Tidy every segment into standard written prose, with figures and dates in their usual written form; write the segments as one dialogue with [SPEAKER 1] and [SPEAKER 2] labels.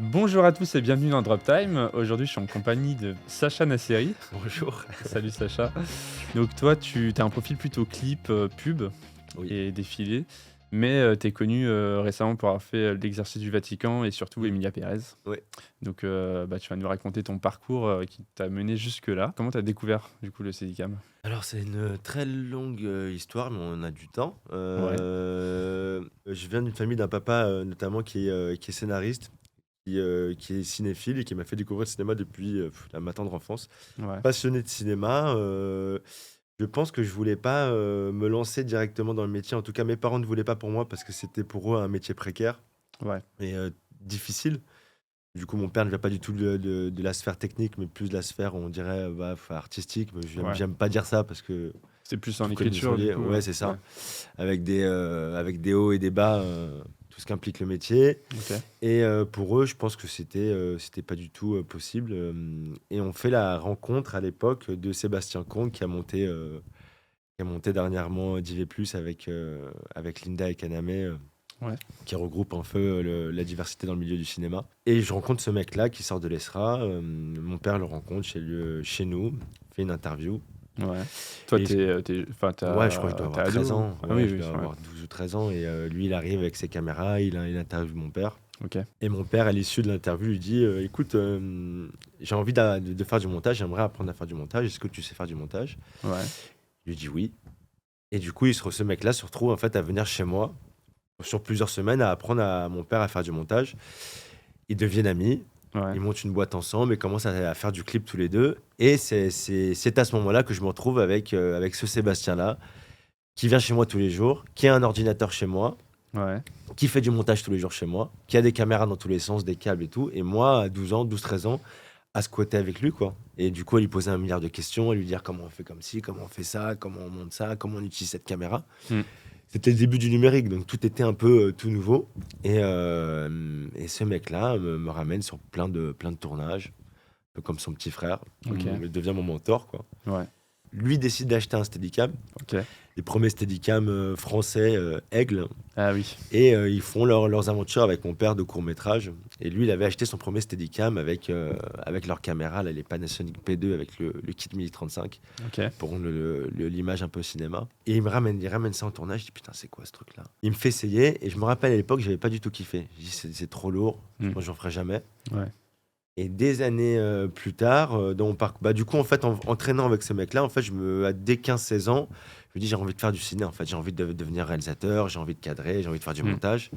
[SPEAKER 1] Bonjour à tous et bienvenue dans Drop Time. Aujourd'hui, je suis en compagnie de Sacha Nasseri.
[SPEAKER 2] Bonjour.
[SPEAKER 1] Salut Sacha. Donc toi, tu as un profil plutôt clip, pub
[SPEAKER 2] Oui,
[SPEAKER 1] et défilé, mais tu es connu récemment pour avoir fait l'exercice du Vatican et surtout
[SPEAKER 2] mmh,
[SPEAKER 1] Emilia Pérez.
[SPEAKER 2] ouais.
[SPEAKER 1] Donc tu vas nous raconter ton parcours qui t'a mené jusque-là. Comment tu as découvert du coup le Steadicam?
[SPEAKER 2] Alors c'est une très longue, histoire, mais on a du temps.
[SPEAKER 1] Ouais,
[SPEAKER 2] Je viens d'une famille d'un papa, notamment qui est scénariste, qui est cinéphile et qui m'a fait découvrir le cinéma depuis, ma tendre enfance.
[SPEAKER 1] ouais,
[SPEAKER 2] Passionné de cinéma, je pense que je voulais pas, me lancer directement dans le métier. En tout cas, mes parents ne voulaient pas pour moi parce que c'était pour eux un métier précaire
[SPEAKER 1] ouais,
[SPEAKER 2] et difficile. Du coup, mon père ne vient pas du tout de la sphère technique, mais plus de la sphère, on dirait, bah, artistique. Mais
[SPEAKER 1] ouais.
[SPEAKER 2] j'aime pas dire ça parce que
[SPEAKER 1] C'est plus en
[SPEAKER 2] vous
[SPEAKER 1] écriture du
[SPEAKER 2] connaisseriez.
[SPEAKER 1] coup.
[SPEAKER 2] Ouais, c'est
[SPEAKER 1] Ouais,
[SPEAKER 2] ça. Avec des hauts et des bas, tout ce qu'implique le métier.
[SPEAKER 1] ok,
[SPEAKER 2] Et pour eux, je pense que c'était pas du tout possible. Et on fait la rencontre à l'époque de Sébastien Comte qui a monté dernièrement Divé Plus avec Linda et Kanamé.
[SPEAKER 1] ouais,
[SPEAKER 2] Qui regroupe un peu la diversité dans le milieu du cinéma. Et je rencontre ce mec-là qui sort de l'ESRA. Mon père le rencontre chez nous, fait une interview.
[SPEAKER 1] ouais. Toi,
[SPEAKER 2] Et
[SPEAKER 1] enfin,
[SPEAKER 2] ouais, je crois que je dois
[SPEAKER 1] t'es
[SPEAKER 2] avoir 13
[SPEAKER 1] ado?
[SPEAKER 2] ans.
[SPEAKER 1] Ah
[SPEAKER 2] Ouais,
[SPEAKER 1] oui,
[SPEAKER 2] je
[SPEAKER 1] oui,
[SPEAKER 2] dois
[SPEAKER 1] ouais.
[SPEAKER 2] avoir 12 ou 13 ans. Et lui, il arrive avec ses caméras, il interviewe mon père.
[SPEAKER 1] Ok,
[SPEAKER 2] Et mon père, à l'issue de l'interview, lui dit écoute, j'ai envie de faire du montage, j'aimerais apprendre à faire du montage. Est-ce que tu sais faire du montage?
[SPEAKER 1] ouais,
[SPEAKER 2] Je lui dis oui. Et du coup, ce mec-là se retrouve en fait à venir chez moi sur plusieurs semaines à apprendre à mon père à faire du montage. Ils deviennent amis,
[SPEAKER 1] ouais.
[SPEAKER 2] ils montent une boîte ensemble et commencent à faire du clip tous les deux. Et c'est à ce moment-là que je me retrouve avec ce Sébastien-là, qui vient chez moi tous les jours, qui a un ordinateur chez moi,
[SPEAKER 1] Ouais.
[SPEAKER 2] qui fait du montage tous les jours chez moi, qui a des caméras dans tous les sens, des câbles et tout. Et moi, à 12 ans, 13 ans, à squatter avec lui, quoi. Et du coup, à lui poser un milliard de questions, à lui dire comment on fait comme ci, comment on fait ça, comment on monte ça, comment on utilise cette caméra.
[SPEAKER 1] Mmh.
[SPEAKER 2] C'était le début du numérique, donc tout était un peu tout nouveau. Et ce mec-là me ramène sur plein de tournages, un peu comme son petit frère.
[SPEAKER 1] OK.
[SPEAKER 2] Il devient mon mentor, quoi.
[SPEAKER 1] Ouais.
[SPEAKER 2] Lui décide d'acheter un Steadicam,
[SPEAKER 1] OK.
[SPEAKER 2] les premiers Steadicam français, Aigle,
[SPEAKER 1] Ah oui.
[SPEAKER 2] et ils font leurs aventures avec mon père de court-métrage. Et lui, il avait acheté son premier Steadicam avec leur caméra, là, les Panasonic P2 avec le kit 1035
[SPEAKER 1] OK.
[SPEAKER 2] pour rendre l'image un peu cinéma. Et il ramène ça en tournage. Je dis putain, c'est quoi ce truc-là? Il me fait essayer et je me rappelle à l'époque, j'avais pas du tout kiffé. Je dis c'est trop lourd,
[SPEAKER 1] Mmh.
[SPEAKER 2] moi j'en ferai jamais.
[SPEAKER 1] Ouais.
[SPEAKER 2] Et des années plus tard, dans mon parcours, bah, du coup, en fait, en traînant avec ce mec-là, en fait, dès 15-16 ans, je me dis j'ai envie de faire du ciné, en fait, j'ai envie de devenir réalisateur, j'ai envie de cadrer, j'ai envie de faire du
[SPEAKER 1] Mmh.
[SPEAKER 2] montage.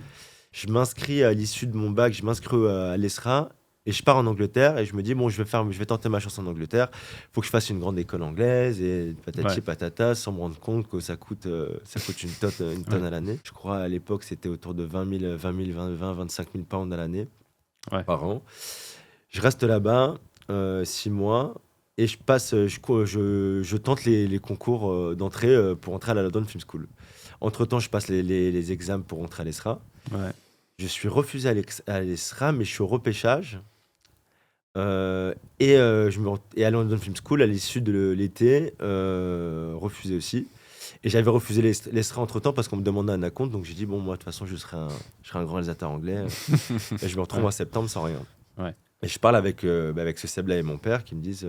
[SPEAKER 2] Je m'inscris à l'issue de mon bac, je m'inscris à l'ESRA et je pars en Angleterre et je me dis bon, je vais tenter ma chance en Angleterre. Faut que je fasse une grande école anglaise et patati
[SPEAKER 1] Ouais.
[SPEAKER 2] patata, sans me rendre compte que ça coûte une tonne
[SPEAKER 1] Ouais.
[SPEAKER 2] à l'année. Je crois à l'époque c'était autour de 25 000 pounds à l'année
[SPEAKER 1] Ouais.
[SPEAKER 2] par an. Je reste là-bas 6 mois et je tente les concours d'entrée pour entrer à la London Film School. Entre-temps, je passe les examens pour entrer à l'ESRA.
[SPEAKER 1] Ouais.
[SPEAKER 2] Je suis refusé à l'ESRA, mais je suis au repêchage. Et à London Film School, à l'issue de l'été, refusé aussi. Et j'avais refusé l'ESRA entre-temps parce qu'on me demandait un acompte. Donc j'ai dit, bon, moi, de toute façon, je serai un grand réalisateur anglais. Et je me retrouve
[SPEAKER 1] Ouais.
[SPEAKER 2] en septembre sans rien.
[SPEAKER 1] Ouais.
[SPEAKER 2] Et je parle avec ce Seb-là et mon père qui me disent,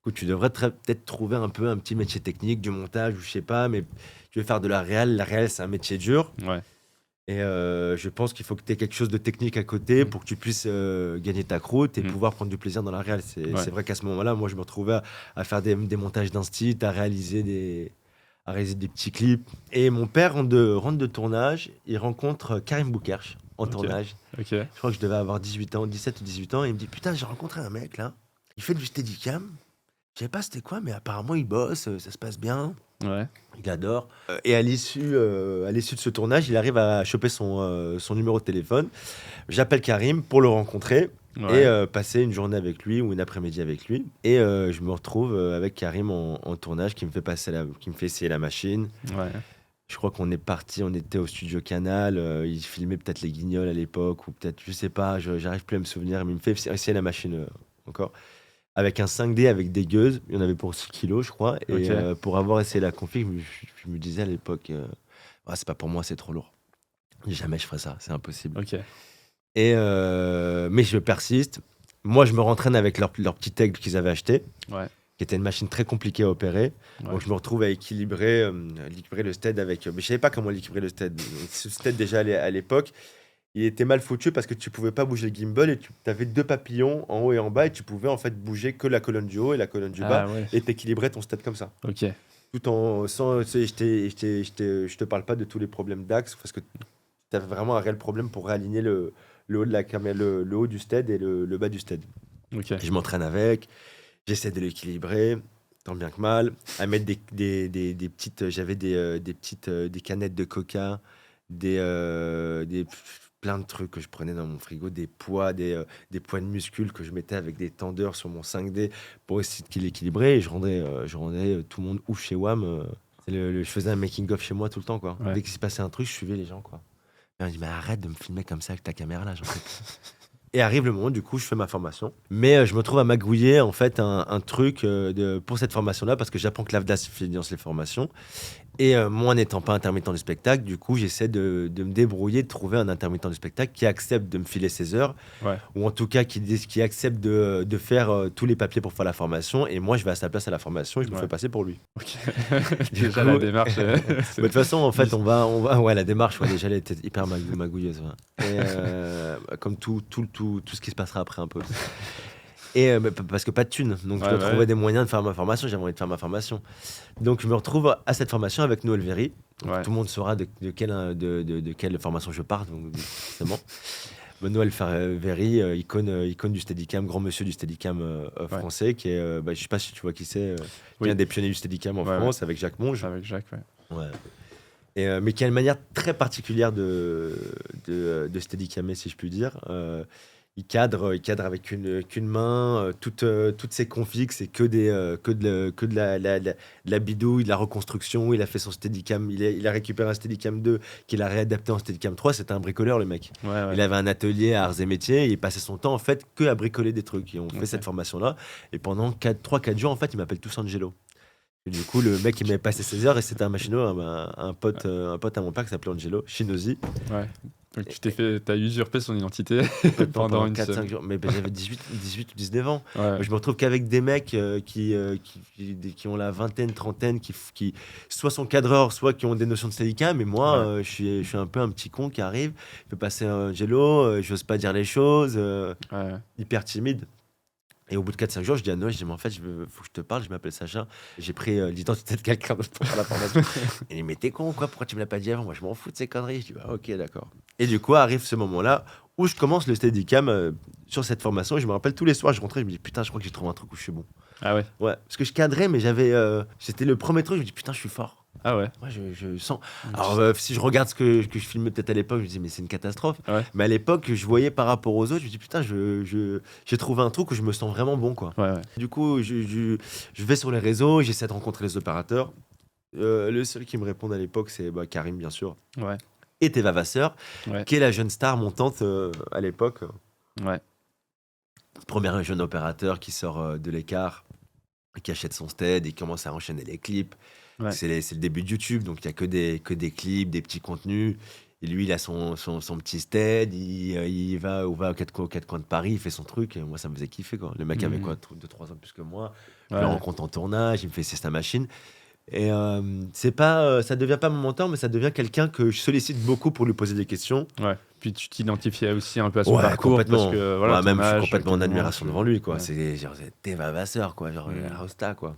[SPEAKER 2] écoute, tu devrais peut-être trouver un peu un petit métier technique, du montage, ou je sais pas, mais tu veux faire de la réal. La réal, c'est un métier dur.
[SPEAKER 1] Ouais.
[SPEAKER 2] Et je pense qu'il faut que tu aies quelque chose de technique à côté
[SPEAKER 1] Mmh.
[SPEAKER 2] pour que tu puisses gagner ta croûte et
[SPEAKER 1] Mmh.
[SPEAKER 2] pouvoir prendre du plaisir dans la réal. C'est
[SPEAKER 1] Ouais.
[SPEAKER 2] vrai qu'à ce moment-là, moi, je me retrouvais à faire des montages d'instit, à réaliser des petits clips. Et mon père rentre de tournage, il rencontre Karim Boukerch en
[SPEAKER 1] OK.
[SPEAKER 2] tournage.
[SPEAKER 1] OK.
[SPEAKER 2] Je crois que je devais avoir 18 ans, 17 ou 18 ans. Et il me dit, putain, j'ai rencontré un mec là, il fait du steadicam. Je savais pas c'était quoi, mais apparemment il bosse, ça se passe bien.
[SPEAKER 1] Ouais.
[SPEAKER 2] Il adore. Et à l'issue de ce tournage, il arrive à choper son numéro de téléphone. J'appelle Karim pour le rencontrer et
[SPEAKER 1] Ouais.
[SPEAKER 2] passer une journée avec lui ou une après-midi avec lui. Et je me retrouve avec Karim en tournage qui me fait essayer la machine.
[SPEAKER 1] Ouais.
[SPEAKER 2] Je crois qu'on est parti, on était au studio Canal. Il filmait peut-être les Guignols à l'époque ou peut-être, je sais pas, j'arrive plus à me souvenir. Mais il me fait essayer la machine encore. Avec un 5D avec des gueuses, il y en avait pour 6 kilos, je crois. Et
[SPEAKER 1] OK.
[SPEAKER 2] pour avoir essayé la config, je me disais à l'époque, ah, c'est pas pour moi, c'est trop lourd. Jamais je ferais ça, c'est impossible.
[SPEAKER 1] OK.
[SPEAKER 2] Mais je persiste. Moi, je me rentraîne avec leur petit aigle qu'ils avaient acheté,
[SPEAKER 1] Ouais.
[SPEAKER 2] qui était une machine très compliquée à opérer.
[SPEAKER 1] Ouais.
[SPEAKER 2] Donc, je me retrouve à équilibrer le stead avec. Mais je savais pas comment équilibrer le stead. Ce stead, déjà à l'époque, il était mal foutu parce que tu pouvais pas bouger le gimbal et tu avais deux papillons en haut et en bas et tu pouvais en fait bouger que la colonne du haut et la colonne du bas
[SPEAKER 1] Ah ouais.
[SPEAKER 2] et t'équilibrais ton stead comme ça.
[SPEAKER 1] Ok.
[SPEAKER 2] Tout en sans, tu sais, je te parle pas de tous les problèmes d'axe parce que tu as vraiment un réel problème pour réaligner le haut de la caméra, le haut du stead et le bas du stead.
[SPEAKER 1] Ok.
[SPEAKER 2] Et je m'entraîne avec, j'essaie de l'équilibrer, tant bien que mal, à mettre des petites, j'avais des canettes de coca, plein de trucs que je prenais dans mon frigo, des poids, des poids de muscles que je mettais avec des tendeurs sur mon 5D pour essayer de l'équilibrer. Et je rendais tout le monde ouf chez WAM. Je faisais un making-of chez moi tout le temps, quoi.
[SPEAKER 1] Ouais.
[SPEAKER 2] Dès qu'il se passait un truc, je suivais les gens, quoi. Et on dit, mais arrête de me filmer comme ça avec ta caméra là, j'en peux plus. Et arrive le moment, du coup, je fais ma formation. Mais je me trouve à magouiller en fait un truc pour cette formation-là, parce que j'apprends que l'AFDAS finance les formations. Et moi, n'étant pas intermittent du spectacle, du coup, j'essaie de me débrouiller, de trouver un intermittent du spectacle qui accepte de me filer ses heures,
[SPEAKER 1] Ouais.
[SPEAKER 2] ou en tout cas qui accepte de faire tous les papiers pour faire la formation. Et moi, je vais à sa place à la formation et je me
[SPEAKER 1] Ouais.
[SPEAKER 2] fais passer pour lui.
[SPEAKER 1] Ok.
[SPEAKER 2] Du
[SPEAKER 1] Déjà
[SPEAKER 2] coup,
[SPEAKER 1] la démarche.
[SPEAKER 2] Mais de toute façon, en fait, ouais, la démarche, ouais, déjà, elle était hyper magouilleuse. Ouais. Et, comme tout ce qui se passera après un peu. Et mais parce que pas de thunes, donc je
[SPEAKER 1] Ouais,
[SPEAKER 2] dois
[SPEAKER 1] bah
[SPEAKER 2] trouver
[SPEAKER 1] ouais.
[SPEAKER 2] des moyens de faire ma formation. J'avais envie de faire ma formation, donc je me retrouve à cette formation avec Noël Véry. Donc,
[SPEAKER 1] Ouais.
[SPEAKER 2] tout le monde saura de quelle formation je parle, donc forcément. Noël Véry, icône du Steadicam, grand monsieur du Steadicam
[SPEAKER 1] Ouais.
[SPEAKER 2] français, qui est, je sais pas si tu vois qui c'est, qui est
[SPEAKER 1] Oui.
[SPEAKER 2] un des pionniers du Steadicam en
[SPEAKER 1] Ouais,
[SPEAKER 2] France, avec Jacques Monge.
[SPEAKER 1] Avec Jacques, ouais.
[SPEAKER 2] Ouais. Mais qui a une manière très particulière de steadicamer, si je puis dire. Il cadre avec qu'une main. Toutes ses configs, c'est que de la bidouille, de la reconstruction. Il a fait son Steadicam. Il a récupéré un Steadicam 2 qu'il a réadapté en Steadicam 3. C'était un bricoleur, le mec.
[SPEAKER 1] Ouais,
[SPEAKER 2] Il
[SPEAKER 1] ouais.
[SPEAKER 2] avait un atelier à arts et métiers. Et il passait son temps, en fait, que à bricoler des trucs. Et on fait
[SPEAKER 1] Ok.
[SPEAKER 2] cette formation-là. Et pendant 3-4 jours, en fait, il m'appelle tous Angelo. Et du coup, le mec, il m'avait passé ses heures et c'était un machinot, un pote à mon père qui s'appelait Angelo, Shinozi.
[SPEAKER 1] Ouais. Donc t'as usurpé son identité
[SPEAKER 2] Complètement
[SPEAKER 1] pendant une
[SPEAKER 2] 4-5
[SPEAKER 1] semaine.
[SPEAKER 2] jours. Mais j'avais 18 ou 19 ans.
[SPEAKER 1] Ouais.
[SPEAKER 2] Je me retrouve qu'avec des mecs qui ont la vingtaine, trentaine, qui soit sont cadreurs, soit qui ont des notions de Steadicam. Mais moi,
[SPEAKER 1] Ouais.
[SPEAKER 2] je suis un peu un petit con qui arrive, je peux passer un Angelo, j'ose pas dire les choses,
[SPEAKER 1] Ouais.
[SPEAKER 2] hyper timide. Et au bout de 4-5 jours, je dis à Noël, je dis, mais en fait, faut que je te parle, je m'appelle Sacha. J'ai pris l'identité de quelqu'un d'autre pour faire la formation. Et il dit, mais t'es con, quoi, pourquoi tu me l'as pas dit avant? Moi, je m'en fous de ces conneries. Je dis, bah, ok, d'accord. Et du coup, arrive ce moment-là où je commence le Steadicam sur cette formation. Et je me rappelle tous les soirs, je rentrais, je me dis, putain, je crois que j'ai trouvé un truc où je suis bon.
[SPEAKER 1] Ah ouais.
[SPEAKER 2] Ouais, parce que je cadrais, mais c'était le premier truc, je me dis, putain, je suis fort.
[SPEAKER 1] Ah ouais.
[SPEAKER 2] Ouais, je sens.
[SPEAKER 1] Donc,
[SPEAKER 2] Alors, si je regarde ce que je filmais peut-être à l'époque, je me dis, mais c'est une catastrophe.
[SPEAKER 1] Ouais.
[SPEAKER 2] Mais à l'époque, je voyais par rapport aux autres, je me dis, putain, j'ai trouvé un truc où je me sens vraiment bon, quoi.
[SPEAKER 1] Ouais, ouais.
[SPEAKER 2] Du coup, je vais sur les réseaux, j'essaie de rencontrer les opérateurs. Le seul qui me répond à l'époque, c'est Karim, bien sûr,
[SPEAKER 1] Ouais.
[SPEAKER 2] et Teva Vasseur,
[SPEAKER 1] Ouais.
[SPEAKER 2] qui est la jeune star montante à l'époque.
[SPEAKER 1] Ouais.
[SPEAKER 2] Premier jeune opérateur qui sort de l'écart, qui achète son stead et qui commence à enchaîner les clips.
[SPEAKER 1] Ouais.
[SPEAKER 2] C'est le début de YouTube, donc il n'y a que des clips, des petits contenus. Et lui, il a son petit stead, il va aux quatre coins de Paris, il fait son truc. Et moi, ça me faisait kiffer, quoi. Le mec avait quoi, 2-3 ans de plus que moi. Je le
[SPEAKER 1] Ouais.
[SPEAKER 2] rencontre en tournage, il me fait c'est sa machine. Et ça devient pas mon mentor, mais ça devient quelqu'un que je sollicite beaucoup pour lui poser des questions.
[SPEAKER 1] Ouais. Puis tu t'identifiais aussi un peu à son
[SPEAKER 2] Ouais,
[SPEAKER 1] parcours
[SPEAKER 2] complètement.
[SPEAKER 1] parce que voilà,
[SPEAKER 2] Ouais,
[SPEAKER 1] ton
[SPEAKER 2] même je suis
[SPEAKER 1] âge,
[SPEAKER 2] complètement en
[SPEAKER 1] quel moment
[SPEAKER 2] admiration
[SPEAKER 1] tu-
[SPEAKER 2] devant lui, quoi.
[SPEAKER 1] Ouais.
[SPEAKER 2] C'est genre, c'est Teva Vasseur, quoi. Genre,
[SPEAKER 1] Mm.
[SPEAKER 2] Rosta, quoi.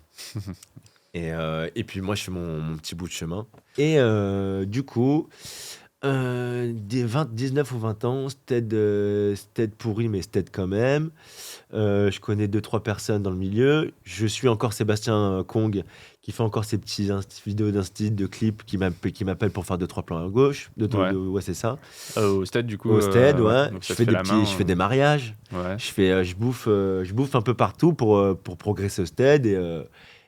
[SPEAKER 2] Et puis moi, je fais mon petit bout de chemin. Et du coup, 19 ou 20 ans, stead pourri, mais stead quand même. Je connais 2-3 personnes dans le milieu. Je suis encore Sébastien Kong, qui fait encore ses petits vidéos d'instit, de clips, qui m'appelle pour faire 2-3 plans à gauche.
[SPEAKER 1] Ouais.
[SPEAKER 2] Ouais, c'est ça.
[SPEAKER 1] Au stade, du coup.
[SPEAKER 2] Au stead, ouais.
[SPEAKER 1] Donc
[SPEAKER 2] Je
[SPEAKER 1] ça te
[SPEAKER 2] fais
[SPEAKER 1] fait la main.
[SPEAKER 2] je fais des mariages.
[SPEAKER 1] Ouais.
[SPEAKER 2] Je bouffe un peu partout pour progresser au stead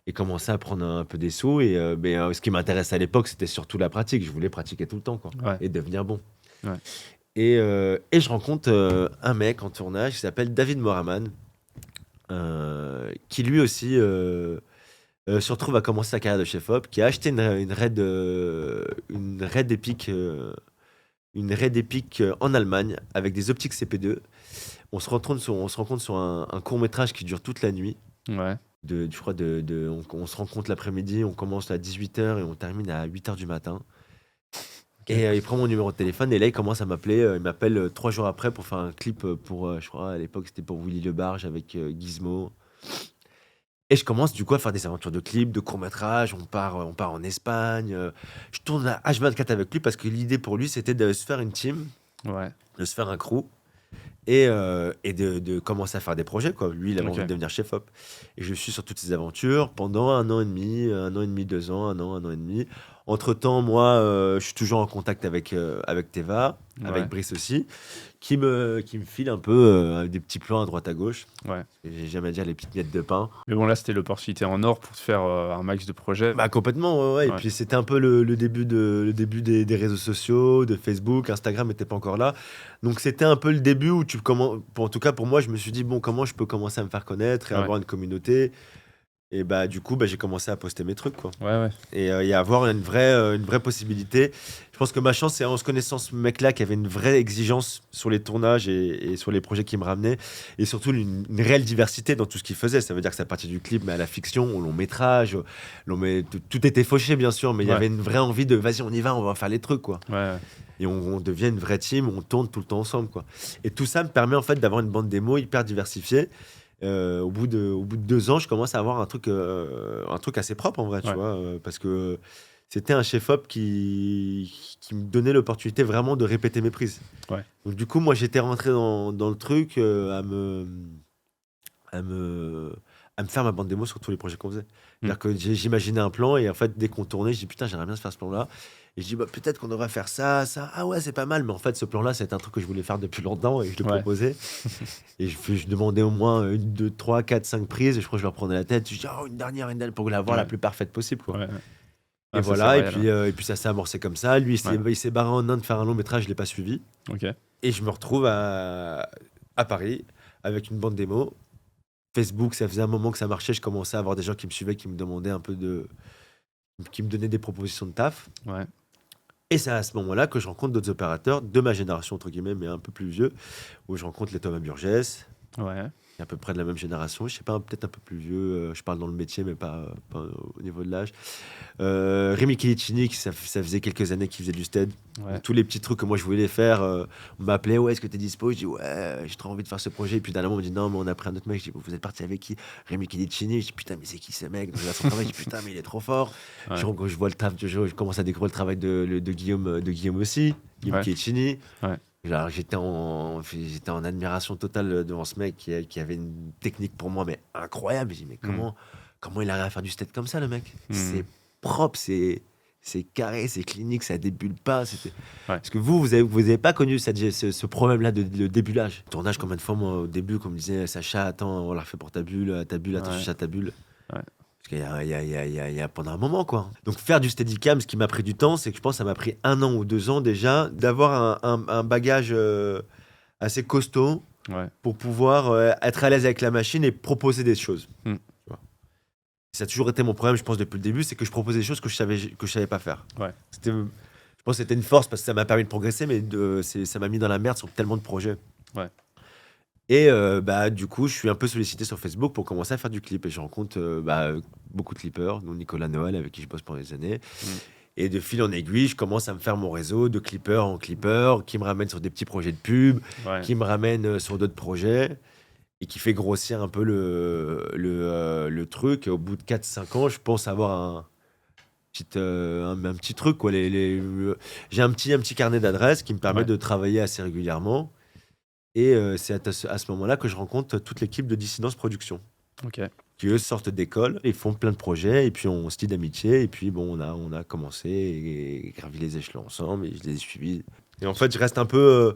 [SPEAKER 2] et commencer à prendre un peu des sous. Ce qui m'intéresse à l'époque, c'était surtout la pratique. Je voulais pratiquer tout le temps, quoi,
[SPEAKER 1] Ouais.
[SPEAKER 2] et devenir bon.
[SPEAKER 1] Ouais.
[SPEAKER 2] Et je rencontre un mec en tournage qui s'appelle David Moraman, qui lui aussi se retrouve à commencer sa carrière de chef-op, qui a acheté une Red Epic une raid Epic en Allemagne avec des optiques CP2. On se rencontre sur un court métrage qui dure toute la nuit.
[SPEAKER 1] Ouais.
[SPEAKER 2] Je crois on se rencontre l'après-midi, on commence à 18h et on termine à 8h du matin.
[SPEAKER 1] Ok.
[SPEAKER 2] Et il prend mon numéro de téléphone et là il commence à m'appeler. Il m'appelle 3 jours après pour faire un clip pour, je crois à l'époque c'était pour Willy Le Barge avec Gizmo. Et je commence du coup à faire des aventures de clips, de courts-métrages. On part en Espagne. Je tourne à H24 avec lui parce que l'idée pour lui c'était de se faire une team,
[SPEAKER 1] Ouais.
[SPEAKER 2] de se faire un crew et de commencer à faire des projets, quoi. Lui, il avait
[SPEAKER 1] Ok.
[SPEAKER 2] envie de devenir chef-op. Et je suis sur toutes ces aventures pendant 1 an et demi, 2 ans, 1 an et demi. Entre-temps, moi, je suis toujours en contact avec Teva, avec
[SPEAKER 1] Ouais.
[SPEAKER 2] Brice aussi, qui me file un peu des petits plans à droite à gauche.
[SPEAKER 1] Ouais.
[SPEAKER 2] Et j'ai jamais dire les petites miettes de pain.
[SPEAKER 1] Mais bon, là, c'était l'opportunité en or pour te faire un max de projets.
[SPEAKER 2] Bah complètement, ouais, ouais. Et
[SPEAKER 1] Ouais.
[SPEAKER 2] puis c'était un peu le début des réseaux sociaux, de Facebook, Instagram n'était pas encore là. Donc c'était un peu le début où en tout cas pour moi, je me suis dit bon, comment je peux commencer à me faire connaître et
[SPEAKER 1] Ouais.
[SPEAKER 2] avoir une communauté. Et bah du coup, bah, j'ai commencé à poster mes trucs, quoi.
[SPEAKER 1] Ouais, ouais.
[SPEAKER 2] Et à avoir une vraie possibilité. Je pense que ma chance, c'est en se connaissant ce mec-là qui avait une vraie exigence sur les tournages et sur les projets qu'il me ramenait. Et surtout, une réelle diversité dans tout ce qu'il faisait. Ça veut dire que ça partait du clip, mais à la fiction, au long métrage. Tout était fauché, bien sûr, mais il y
[SPEAKER 1] Ouais.
[SPEAKER 2] avait une vraie envie de vas-y, on y va, on va faire les trucs, quoi.
[SPEAKER 1] Ouais.
[SPEAKER 2] Et on devient une vraie team, on tourne tout le temps ensemble, quoi. Et tout ça me permet en fait d'avoir une bande démo hyper diversifiée. Au bout de 2 ans, je commence à avoir un truc assez propre en vrai, tu
[SPEAKER 1] Ouais.
[SPEAKER 2] vois, parce que c'était un chef-op qui me donnait l'opportunité vraiment de répéter mes prises.
[SPEAKER 1] Ouais.
[SPEAKER 2] Donc du coup, moi, j'étais rentré dans le truc à me, à me faire ma bande démo sur tous les projets qu'on faisait. C'est-à-dire que j'imaginais un plan et en fait, dès qu'on tournait, je dis putain, j'aimerais bien se faire ce plan-là. Et je dis bah, peut-être qu'on devrait faire ça, ça. Ah ouais, c'est pas mal. Mais en fait, ce plan-là, c'était un truc que je voulais faire depuis longtemps et je le
[SPEAKER 1] Ouais.
[SPEAKER 2] proposais. Et je demandais au moins 1, 2, 3, 4, 5 prises. Et je crois que je leur prenais la tête. Je dis oh, une dernière pour l'avoir la
[SPEAKER 1] Ouais.
[SPEAKER 2] plus parfaite possible, quoi.
[SPEAKER 1] Ouais.
[SPEAKER 2] Et
[SPEAKER 1] Ah, ça, c'est
[SPEAKER 2] voilà,
[SPEAKER 1] royal, hein.
[SPEAKER 2] et puis ça s'est amorcé comme ça. Lui,
[SPEAKER 1] Ouais.
[SPEAKER 2] il s'est barré en Inde faire un long métrage, je l'ai pas suivi.
[SPEAKER 1] Ok.
[SPEAKER 2] Et je me retrouve à Paris avec une bande démo. Facebook, ça faisait un moment que ça marchait. Je commençais à avoir des gens qui me suivaient, qui me demandaient qui me donnaient des propositions de taf.
[SPEAKER 1] Ouais.
[SPEAKER 2] Et c'est à ce moment-là que je rencontre d'autres opérateurs de ma génération, entre guillemets, mais un peu plus vieux, où je rencontre les Thomas Burgess,
[SPEAKER 1] Ouais.
[SPEAKER 2] qui est à peu près de la même génération. Je sais pas, peut-être un peu plus vieux. Je parle dans le métier, mais pas au niveau de l'âge. Rémi Kilicini, ça faisait quelques années qu'il faisait du stead.
[SPEAKER 1] Ouais.
[SPEAKER 2] Donc, tous les petits trucs que moi je voulais faire, on m'appelait, ouais, est-ce que t'es dispo? Je dis, ouais, j'ai trop envie de faire ce projet. Et puis dernièrement, on me dit, non, mais on a pris un autre mec. Je dis, vous êtes parti avec qui? Rémi Kilicini. Je dis, putain, mais c'est qui ce mec? Donc, je regarde son travail, je dis, putain, mais il est trop fort.
[SPEAKER 1] Ouais.
[SPEAKER 2] Je vois je commence à découvrir le travail de Guillaume aussi, Guillaume
[SPEAKER 1] Ouais.
[SPEAKER 2] Kilicini.
[SPEAKER 1] Ouais.
[SPEAKER 2] Alors, j'étais en admiration totale devant ce mec qui avait une technique pour moi, mais incroyable. Je dis, mais comment il arrive à faire du stead comme ça, le mec? C'est propre, c'est carré, c'est clinique, ça débulle pas. Parce que vous avez pas connu ce problème-là de débulage. Tournage, combien de fois, moi, au début, comme me disait Sacha, attends, on l'a refait pour ta bulle, attends,
[SPEAKER 1] Ouais.
[SPEAKER 2] Sacha, ta bulle.
[SPEAKER 1] Ouais.
[SPEAKER 2] Parce qu'il y a pendant un moment, quoi. Donc, faire du steadicam, ce qui m'a pris du temps, c'est que je pense que ça m'a pris 1 an ou 2 ans déjà d'avoir un bagage assez costaud
[SPEAKER 1] Ouais.
[SPEAKER 2] pour pouvoir être à l'aise avec la machine et proposer des choses. Tu vois. Ça a toujours été mon problème, je pense, depuis le début, c'est que je proposais des choses que je savais pas faire.
[SPEAKER 1] Ouais.
[SPEAKER 2] Je pense que c'était une force parce que ça m'a permis de progresser, mais ça m'a mis dans la merde sur tellement de projets.
[SPEAKER 1] Ouais.
[SPEAKER 2] Et du coup, je suis un peu sollicité sur Facebook pour commencer à faire du clip. Et je rencontre beaucoup de clippers, dont Nicolas Noël, avec qui je bosse pendant des années. Et de fil en aiguille, je commence à me faire mon réseau de clippers en clippers, qui me ramène sur des petits projets de pub,
[SPEAKER 1] Ouais.
[SPEAKER 2] qui me ramène sur d'autres projets, et qui fait grossir un peu le truc. Et au bout de 4-5 ans, je pense avoir un petit truc, quoi. J'ai un petit carnet d'adresses qui me permet
[SPEAKER 1] Ouais.
[SPEAKER 2] de travailler assez régulièrement. Et c'est à ce moment-là que je rencontre toute l'équipe de Dissidence Production,
[SPEAKER 1] Ok.
[SPEAKER 2] qui eux sortent d'école, ils font plein de projets, et puis on se lie d'amitié, et puis bon, on a commencé et gravi les échelons ensemble, et je les ai suivis. Et en fait, je reste le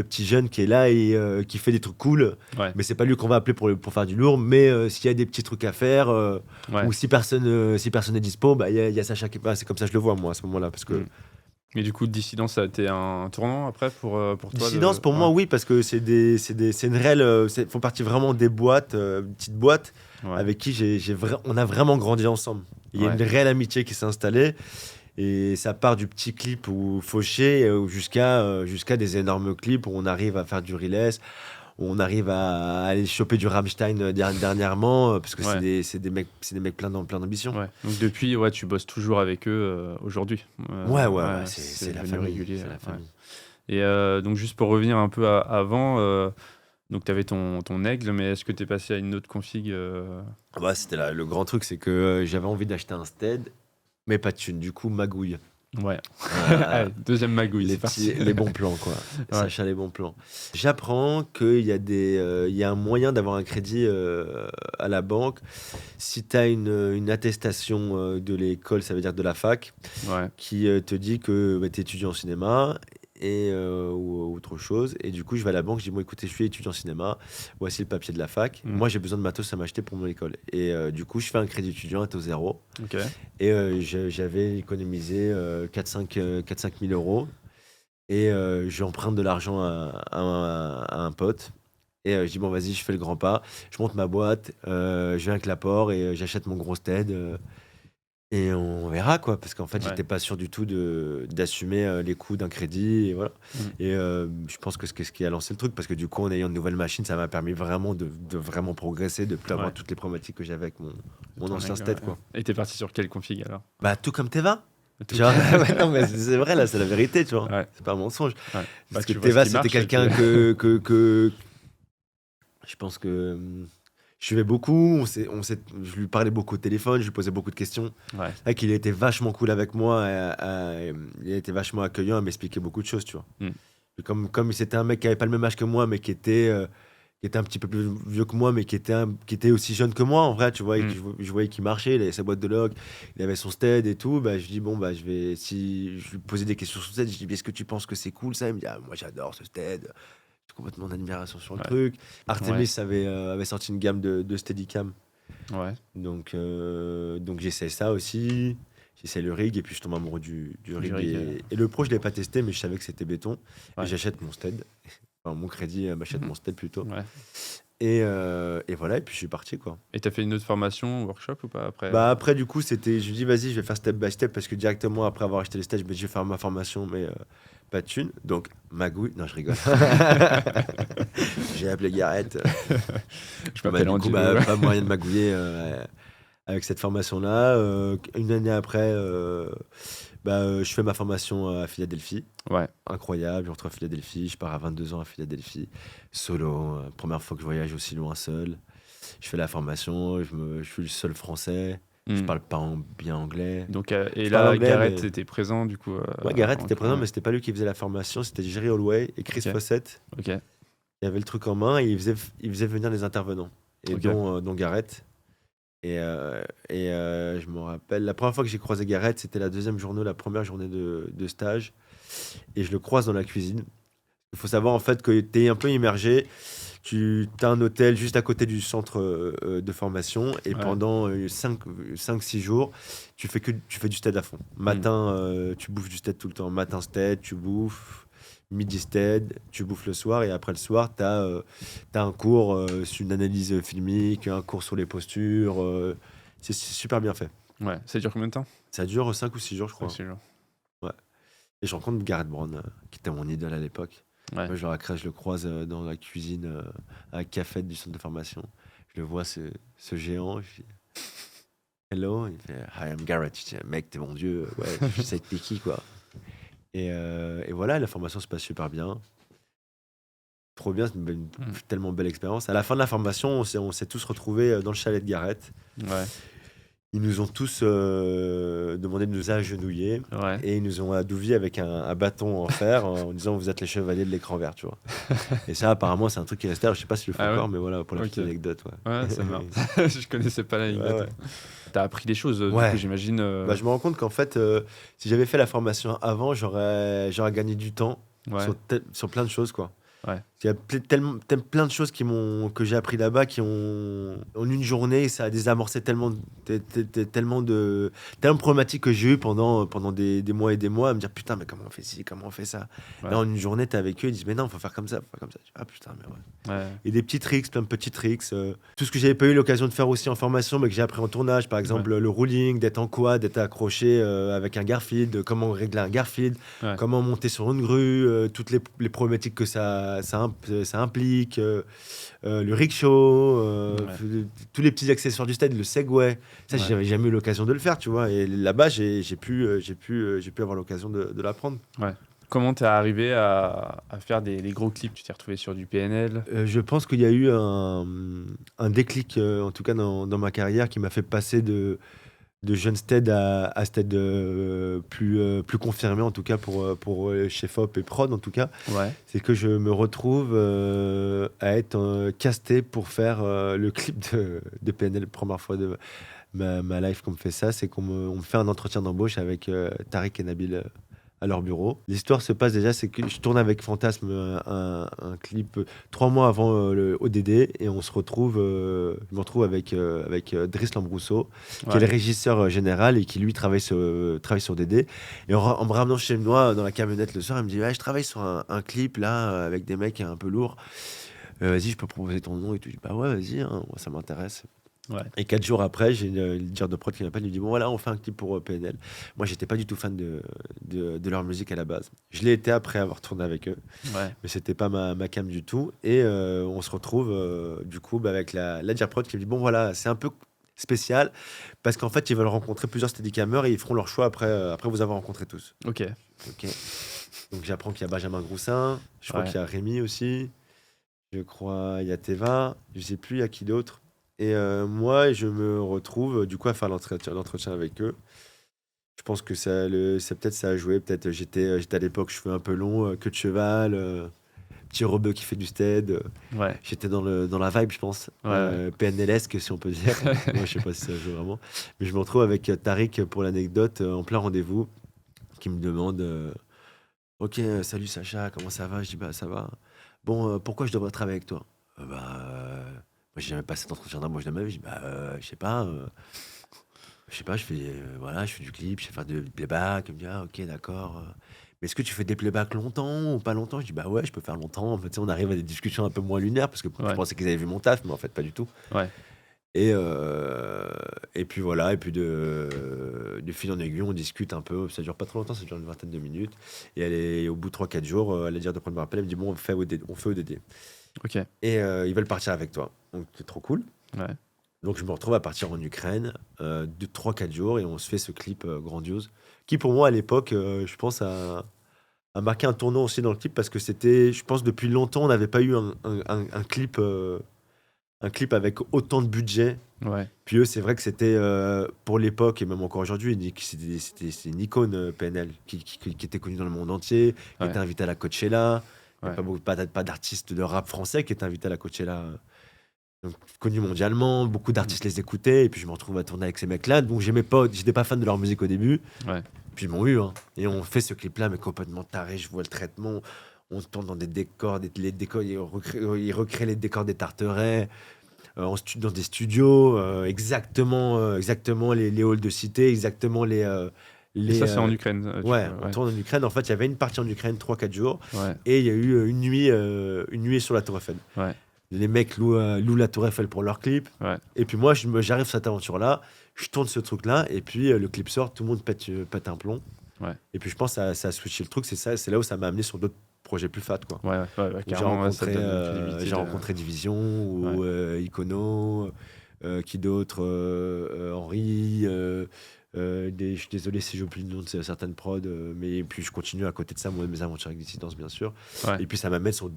[SPEAKER 2] petit jeune qui est là et qui fait des trucs cool,
[SPEAKER 1] Ouais.
[SPEAKER 2] mais c'est pas lui qu'on va appeler pour faire du lourd, mais s'il y a des petits trucs à faire,
[SPEAKER 1] Ouais.
[SPEAKER 2] ou si personne est dispo, bah il y a Sacha qui passe. C'est comme ça que je le vois, moi, à ce moment-là, parce que
[SPEAKER 1] Mais du coup, Dissidence, ça a été un tournant après pour toi
[SPEAKER 2] Dissidence, pour moi, oui, parce que c'est une réelle. Font partie vraiment des boîtes, petites boîtes,
[SPEAKER 1] Ouais.
[SPEAKER 2] avec qui on a vraiment grandi ensemble. Il y a
[SPEAKER 1] Ouais.
[SPEAKER 2] une réelle amitié qui s'est installée. Et ça part du petit clip où fauché jusqu'à des énormes clips où on arrive à faire du Relais, où on arrive à aller choper du Rammstein dernièrement, parce que
[SPEAKER 1] Ouais.
[SPEAKER 2] c'est des mecs plein d'ambition.
[SPEAKER 1] Ouais. Donc depuis, ouais, tu bosses toujours avec eux aujourd'hui.
[SPEAKER 2] Ouais,
[SPEAKER 1] C'est
[SPEAKER 2] c'est la
[SPEAKER 1] devenu
[SPEAKER 2] famille.
[SPEAKER 1] régulier.
[SPEAKER 2] C'est la
[SPEAKER 1] Ouais.
[SPEAKER 2] famille.
[SPEAKER 1] Et donc juste pour revenir un peu avant, donc tu avais ton Aigle, mais est-ce que tu es passé à une autre config
[SPEAKER 2] Bah, c'était le grand truc, c'est que j'avais envie d'acheter un Stead, mais pas de thune. Du coup, magouille.
[SPEAKER 1] Ouais.
[SPEAKER 2] Voilà.
[SPEAKER 1] Allez, deuxième magouille,
[SPEAKER 2] Les
[SPEAKER 1] c'est parti.
[SPEAKER 2] les bons plans, quoi.
[SPEAKER 1] Ouais.
[SPEAKER 2] Sacha, les bons plans. J'apprends qu'il y a il y a un moyen d'avoir un crédit à la banque si tu as une attestation de l'école, ça veut dire de la fac,
[SPEAKER 1] Ouais.
[SPEAKER 2] qui te dit que tu es étudiant en cinéma ou autre chose. Et du coup, je vais à la banque, je dis, bon, écoutez, je suis étudiant en cinéma, voici le papier de la fac.
[SPEAKER 1] Mm.
[SPEAKER 2] Moi, j'ai besoin de matos à m'acheter pour mon école. Et du coup, je fais un crédit étudiant à taux zéro.
[SPEAKER 1] Ok.
[SPEAKER 2] Et j'avais économisé 4-5 000 euros. Et j'emprunte de l'argent à un pote. Et je dis, bon, vas-y, je fais le grand pas. Je monte ma boîte, je viens avec l'apport et j'achète mon gros stead. Et on verra, quoi. Parce qu'en fait,
[SPEAKER 1] Ouais.
[SPEAKER 2] j'étais pas sûr du tout d'assumer les coûts d'un crédit. Et voilà.
[SPEAKER 1] Mm.
[SPEAKER 2] Et je pense que c'est ce qui a lancé le truc. Parce que du coup, en ayant une nouvelle machine, ça m'a permis vraiment de vraiment progresser, de plus avoir
[SPEAKER 1] Ouais.
[SPEAKER 2] toutes les problématiques que j'avais avec mon
[SPEAKER 1] Ton
[SPEAKER 2] ancien
[SPEAKER 1] Aigle,
[SPEAKER 2] stead,
[SPEAKER 1] ouais.
[SPEAKER 2] quoi.
[SPEAKER 1] Et t'es parti sur quelle config alors?
[SPEAKER 2] Bah, tout comme Teva.
[SPEAKER 1] Tout-
[SPEAKER 2] Genre, ouais, non, mais c'est vrai, là, c'est la vérité, tu vois.
[SPEAKER 1] Ouais.
[SPEAKER 2] C'est pas un mensonge.
[SPEAKER 1] Ouais.
[SPEAKER 2] Parce
[SPEAKER 1] Tu
[SPEAKER 2] que
[SPEAKER 1] vois ce
[SPEAKER 2] Teva,
[SPEAKER 1] qui
[SPEAKER 2] c'était
[SPEAKER 1] marche, et
[SPEAKER 2] quelqu'un
[SPEAKER 1] puis-
[SPEAKER 2] que je pense que je suivais beaucoup. Je lui parlais beaucoup au téléphone, je lui posais beaucoup de questions.
[SPEAKER 1] Ouais.
[SPEAKER 2] C'est vrai qu'il était vachement cool avec moi, il était vachement accueillant à m'expliquer beaucoup de choses, tu vois.
[SPEAKER 1] Mm.
[SPEAKER 2] Et comme c'était un mec qui avait pas le même âge que moi, mais qui était un petit peu plus vieux que moi, mais qui était aussi jeune que moi, en vrai, tu vois. Et
[SPEAKER 1] Mm.
[SPEAKER 2] que je voyais qu'il marchait, il avait sa boîte de log, il avait son stead et tout. Bah, je dis, bon, bah, si je lui posais des questions sur le stead, je dis, est-ce que tu penses que c'est cool ça? Il me dit, ah, moi j'adore ce stead. J'ai complètement en admiration sur le
[SPEAKER 1] Ouais.
[SPEAKER 2] truc. Artemis
[SPEAKER 1] Ouais.
[SPEAKER 2] avait sorti une gamme de Steadicam.
[SPEAKER 1] Ouais.
[SPEAKER 2] Donc j'essaie ça aussi. J'essaie le rig et puis je tombe amoureux du rig.
[SPEAKER 1] rig,
[SPEAKER 2] Et le pro, je ne l'ai pas testé, mais je savais que c'était béton.
[SPEAKER 1] Ouais.
[SPEAKER 2] Et j'achète mon stead. Enfin, mon crédit m'achète mon stead plutôt.
[SPEAKER 1] Ouais.
[SPEAKER 2] Et voilà, et puis je suis parti, quoi.
[SPEAKER 1] Et t'as fait une autre formation, workshop ou pas après?
[SPEAKER 2] Bah après, du coup, je me dis, vas-y, je vais faire step by step parce que directement après avoir acheté les stages, je me dis, je vais faire ma formation, mais pas de thune. Donc, magouille. Non, je rigole. J'ai appelé Gareth.
[SPEAKER 1] Je m'appelle
[SPEAKER 2] Du coup,
[SPEAKER 1] Andy.
[SPEAKER 2] pas moyen de magouiller avec cette formation-là. Une année après, je fais ma formation à Philadelphie.
[SPEAKER 1] Ouais.
[SPEAKER 2] Incroyable, je retrouve à Philadelphie. Je pars à 22 ans à Philadelphie, solo. Première fois que je voyage aussi loin seul. Je fais la formation, je suis le seul français. Je
[SPEAKER 1] Mm.
[SPEAKER 2] parle pas bien anglais.
[SPEAKER 1] Donc, et
[SPEAKER 2] Je parle
[SPEAKER 1] là,
[SPEAKER 2] anglais,
[SPEAKER 1] Gareth
[SPEAKER 2] mais-
[SPEAKER 1] était présent du coup.
[SPEAKER 2] Ouais, Gareth était présent,
[SPEAKER 1] ouais.
[SPEAKER 2] mais c'était pas lui qui faisait la formation, c'était Jerry Holloway et Chris
[SPEAKER 1] Ok.
[SPEAKER 2] Fawcett.
[SPEAKER 1] Ok.
[SPEAKER 2] Il avait le truc en main et il faisait venir des intervenants, et
[SPEAKER 1] Ok.
[SPEAKER 2] dont Gareth. Et je me rappelle, la première fois que j'ai croisé Gareth, c'était la première journée de stage. Et je le croise dans la cuisine. Il faut savoir en fait que tu es un peu immergé. Tu as un hôtel juste à côté du centre de formation. Et
[SPEAKER 1] Ouais.
[SPEAKER 2] pendant 5-6 jours, tu fais du stead à fond. Matin, tu bouffes du stead tout le temps. Matin, stead, tu bouffes. Midi, stead, tu bouffes le soir. Et après le soir, tu as un cours sur une analyse filmique, un cours sur les postures. C'est super bien fait.
[SPEAKER 1] Ouais. Ça dure combien de temps?
[SPEAKER 2] Ça dure 5 ou 6 jours, je crois.
[SPEAKER 1] 5-6 jours.
[SPEAKER 2] Et je rencontre Gareth Brown, qui était mon idole à l'époque.
[SPEAKER 1] Ouais.
[SPEAKER 2] Moi, je le croise dans la cuisine à la cafette du centre de formation. Je le vois, ce géant. Je dis, hello. Il fait, hi, I'm Gareth. Je dis, mec, t'es mon dieu. Ouais, je sais que t'es qui, quoi. Et voilà, la formation se passe super bien. Trop bien, c'est une tellement belle expérience. À la fin de la formation, on s'est tous retrouvés dans le chalet de Gareth.
[SPEAKER 1] Ouais.
[SPEAKER 2] Ils nous ont tous demandé de nous agenouiller.
[SPEAKER 1] Ouais.
[SPEAKER 2] Et ils nous ont adouvis avec un bâton en fer en disant vous êtes les chevaliers de l'écran vert, tu vois. Et ça, apparemment, c'est un truc qui reste là. Je sais pas si je le fais
[SPEAKER 1] Ah ouais.
[SPEAKER 2] encore, mais voilà, pour la
[SPEAKER 1] Ok.
[SPEAKER 2] petite anecdote. Ouais.
[SPEAKER 1] Ouais, ça marche. Je connaissais pas l'anecdote.
[SPEAKER 2] Ouais, ouais.
[SPEAKER 1] T'as appris des choses, du
[SPEAKER 2] Ouais.
[SPEAKER 1] coup, j'imagine.
[SPEAKER 2] Bah, je me rends compte qu'en fait, si j'avais fait la formation avant, j'aurais gagné du temps
[SPEAKER 1] Ouais.
[SPEAKER 2] sur plein de choses, quoi.
[SPEAKER 1] Ouais.
[SPEAKER 2] Il y a plein de choses que j'ai appris là-bas qui ont, en une journée, ça a désamorcé tellement de problématiques que j'ai eues pendant des mois et des mois à me dire putain, mais comment on fait ci, comment on fait ça.
[SPEAKER 1] Ouais.
[SPEAKER 2] Là, en une journée, t'es avec eux, ils disent mais non, faut faire comme ça, faut faire comme ça. Je dis, ah putain, mais ouais.
[SPEAKER 1] Ouais.
[SPEAKER 2] Et des petits tricks, plein de petits tricks. Tout ce que j'avais pas eu l'occasion de faire aussi en formation, mais que j'ai appris en tournage, par exemple le rolling, d'être en quad, d'être accroché avec un Garfield, comment régler un Garfield,
[SPEAKER 1] Ouais.
[SPEAKER 2] comment monter sur une grue, toutes les problématiques que ça implique, le rickshaw,
[SPEAKER 1] Ouais.
[SPEAKER 2] tous les petits accessoires du stade, le Segway. Ça,
[SPEAKER 1] Ouais.
[SPEAKER 2] j'avais jamais eu l'occasion de le faire, tu vois. Et là-bas, j'ai pu avoir l'occasion de l'apprendre.
[SPEAKER 1] Ouais. Comment t'es arrivé à faire des gros clips? Tu t'es retrouvé sur du PNL?
[SPEAKER 2] Je pense qu'il y a eu un déclic, en tout cas dans ma carrière, qui m'a fait passer de jeune stead à stead plus confirmé, en tout cas pour chef-op et prod, en tout cas.
[SPEAKER 1] Ouais.
[SPEAKER 2] C'est que je me retrouve à être casté pour faire le clip de PNL. Première fois de ma life qu'on me fait ça, c'est on me fait un entretien d'embauche avec Tariq et Nabil à leur bureau. L'histoire se passe déjà, c'est que je tourne avec Fantasme un clip 3 mois avant le ODD et je me retrouve avec Driss Lambrousseau, qui est le régisseur général et qui lui travaille sur DD. Et en me ramenant chez moi dans la camionnette le soir, il me dit ouais, je travaille sur un clip là avec des mecs un peu lourds. Vas-y, je peux proposer ton nom et tout. Je dis bah ouais, vas-y, hein, moi, ça m'intéresse.
[SPEAKER 1] Ouais.
[SPEAKER 2] Et 4 jours après, j'ai une directeur de prod qui m'appelle, il me dit bon voilà, on fait un clip pour PNL. Moi, j'étais pas du tout fan de leur musique à la base. Je l'ai été après avoir tourné avec eux,
[SPEAKER 1] Ouais.
[SPEAKER 2] mais c'était pas ma cam du tout. Et on se retrouve du coup avec la directeur prod qui me dit bon voilà, c'est un peu spécial parce qu'en fait, ils veulent rencontrer plusieurs steadicamers et ils feront leur choix après vous avoir rencontrés tous.
[SPEAKER 1] Ok.
[SPEAKER 2] Donc j'apprends qu'il y a Benjamin Groussin, je crois
[SPEAKER 1] Ouais.
[SPEAKER 2] qu'il y a Rémi aussi, je crois il y a Teva, je sais plus il y a qui d'autre. Et moi, je me retrouve du coup à faire l'entretien avec eux. Je pense que peut-être ça a joué. Peut-être j'étais à l'époque cheveux un peu longs, queue de cheval, petit rebeu qui fait du stead.
[SPEAKER 1] Ouais.
[SPEAKER 2] J'étais dans la vibe, je pense.
[SPEAKER 1] Ouais.
[SPEAKER 2] PNLesque, si on peut dire. Moi, je sais pas si ça joue vraiment. Mais je me retrouve avec Tariq pour l'anecdote en plein rendez-vous qui me demande ok, salut Sacha, comment ça va? Je dis bah ça va. Bon, pourquoi je devrais travailler avec toi? Moi, j'ai jamais passé d'entretien d'embauche de ma vie. Je dis, bah, je sais pas. Je fais, voilà, je fais du clip, je sais faire du playback. Il me dit, ah, ok, d'accord. Mais est-ce que tu fais des playbacks longtemps ou pas longtemps? Je dis, bah ouais, je peux faire longtemps. En fait, tu sais, on arrive à des discussions un peu moins lunaires parce que
[SPEAKER 1] Ouais.
[SPEAKER 2] je pensais qu'ils avaient vu mon taf, mais en fait, pas du tout.
[SPEAKER 1] Ouais.
[SPEAKER 2] Et puis voilà, et puis de fil en aiguille, on discute un peu. Ça dure pas trop longtemps, ça dure une vingtaine de minutes. Et au bout de 3-4 jours, elle a dit de prendre ma rappel, elle me dit, bon, on fait ODD.
[SPEAKER 1] Ok.
[SPEAKER 2] Et ils veulent partir avec toi. Donc, c'est trop cool.
[SPEAKER 1] Ouais.
[SPEAKER 2] Donc, je me retrouve à partir en Ukraine de 3-4 jours et on se fait ce clip grandiose qui, pour moi, à l'époque, je pense, a marqué un tournant aussi dans le clip parce que c'était, je pense, depuis longtemps, on n'avait pas eu un clip avec autant de budget.
[SPEAKER 1] Ouais.
[SPEAKER 2] Puis eux, c'est vrai que c'était, pour l'époque et même encore aujourd'hui, c'est une icône PNL qui était connue dans le monde entier, qui
[SPEAKER 1] Ouais.
[SPEAKER 2] était invité à la Coachella. Il n'y
[SPEAKER 1] Ouais.
[SPEAKER 2] a pas d'artiste de rap français qui était invité à la Coachella. Donc, connu mondialement, beaucoup d'artistes les écoutaient, et puis je me retrouve à tourner avec ces mecs-là. Donc j'étais pas fan de leur musique au début,
[SPEAKER 1] Ouais.
[SPEAKER 2] puis ils m'ont eu. Hein. Et on fait ce clip-là, mais complètement taré. Je vois le traitement, on tourne dans des décors, les décors, ils recréent les décors des Tarterets, dans des studios, exactement les halls de cité, exactement
[SPEAKER 1] Et ça, c'est en Ukraine.
[SPEAKER 2] Ouais, on tourne en Ukraine. En fait, il y avait une partie en Ukraine, 3-4 jours,
[SPEAKER 1] Ouais.
[SPEAKER 2] et il y a eu une nuit sur la Tour Eiffel.
[SPEAKER 1] Ouais.
[SPEAKER 2] Les mecs louent la Tour Eiffel pour leur clip.
[SPEAKER 1] Ouais.
[SPEAKER 2] Et puis moi, j'arrive sur cette aventure-là, je tourne ce truc-là, et puis le clip sort, tout le monde pète un plomb.
[SPEAKER 1] Ouais.
[SPEAKER 2] Et puis je pense que ça a switché le truc, c'est là où ça m'a amené sur d'autres projets plus fat, quoi.
[SPEAKER 1] Ouais.
[SPEAKER 2] Où
[SPEAKER 1] Carrément, ça te donne une crédibilité
[SPEAKER 2] j'ai rencontré Division, ou Icono, qui d'autre, Henri. Je suis désolé si j'oublie le nom de certaines prods, mais puis je continue à côté de ça, moi, mes aventures avec Dissidence, bien sûr.
[SPEAKER 1] Ouais.
[SPEAKER 2] Et puis ça m'amène sur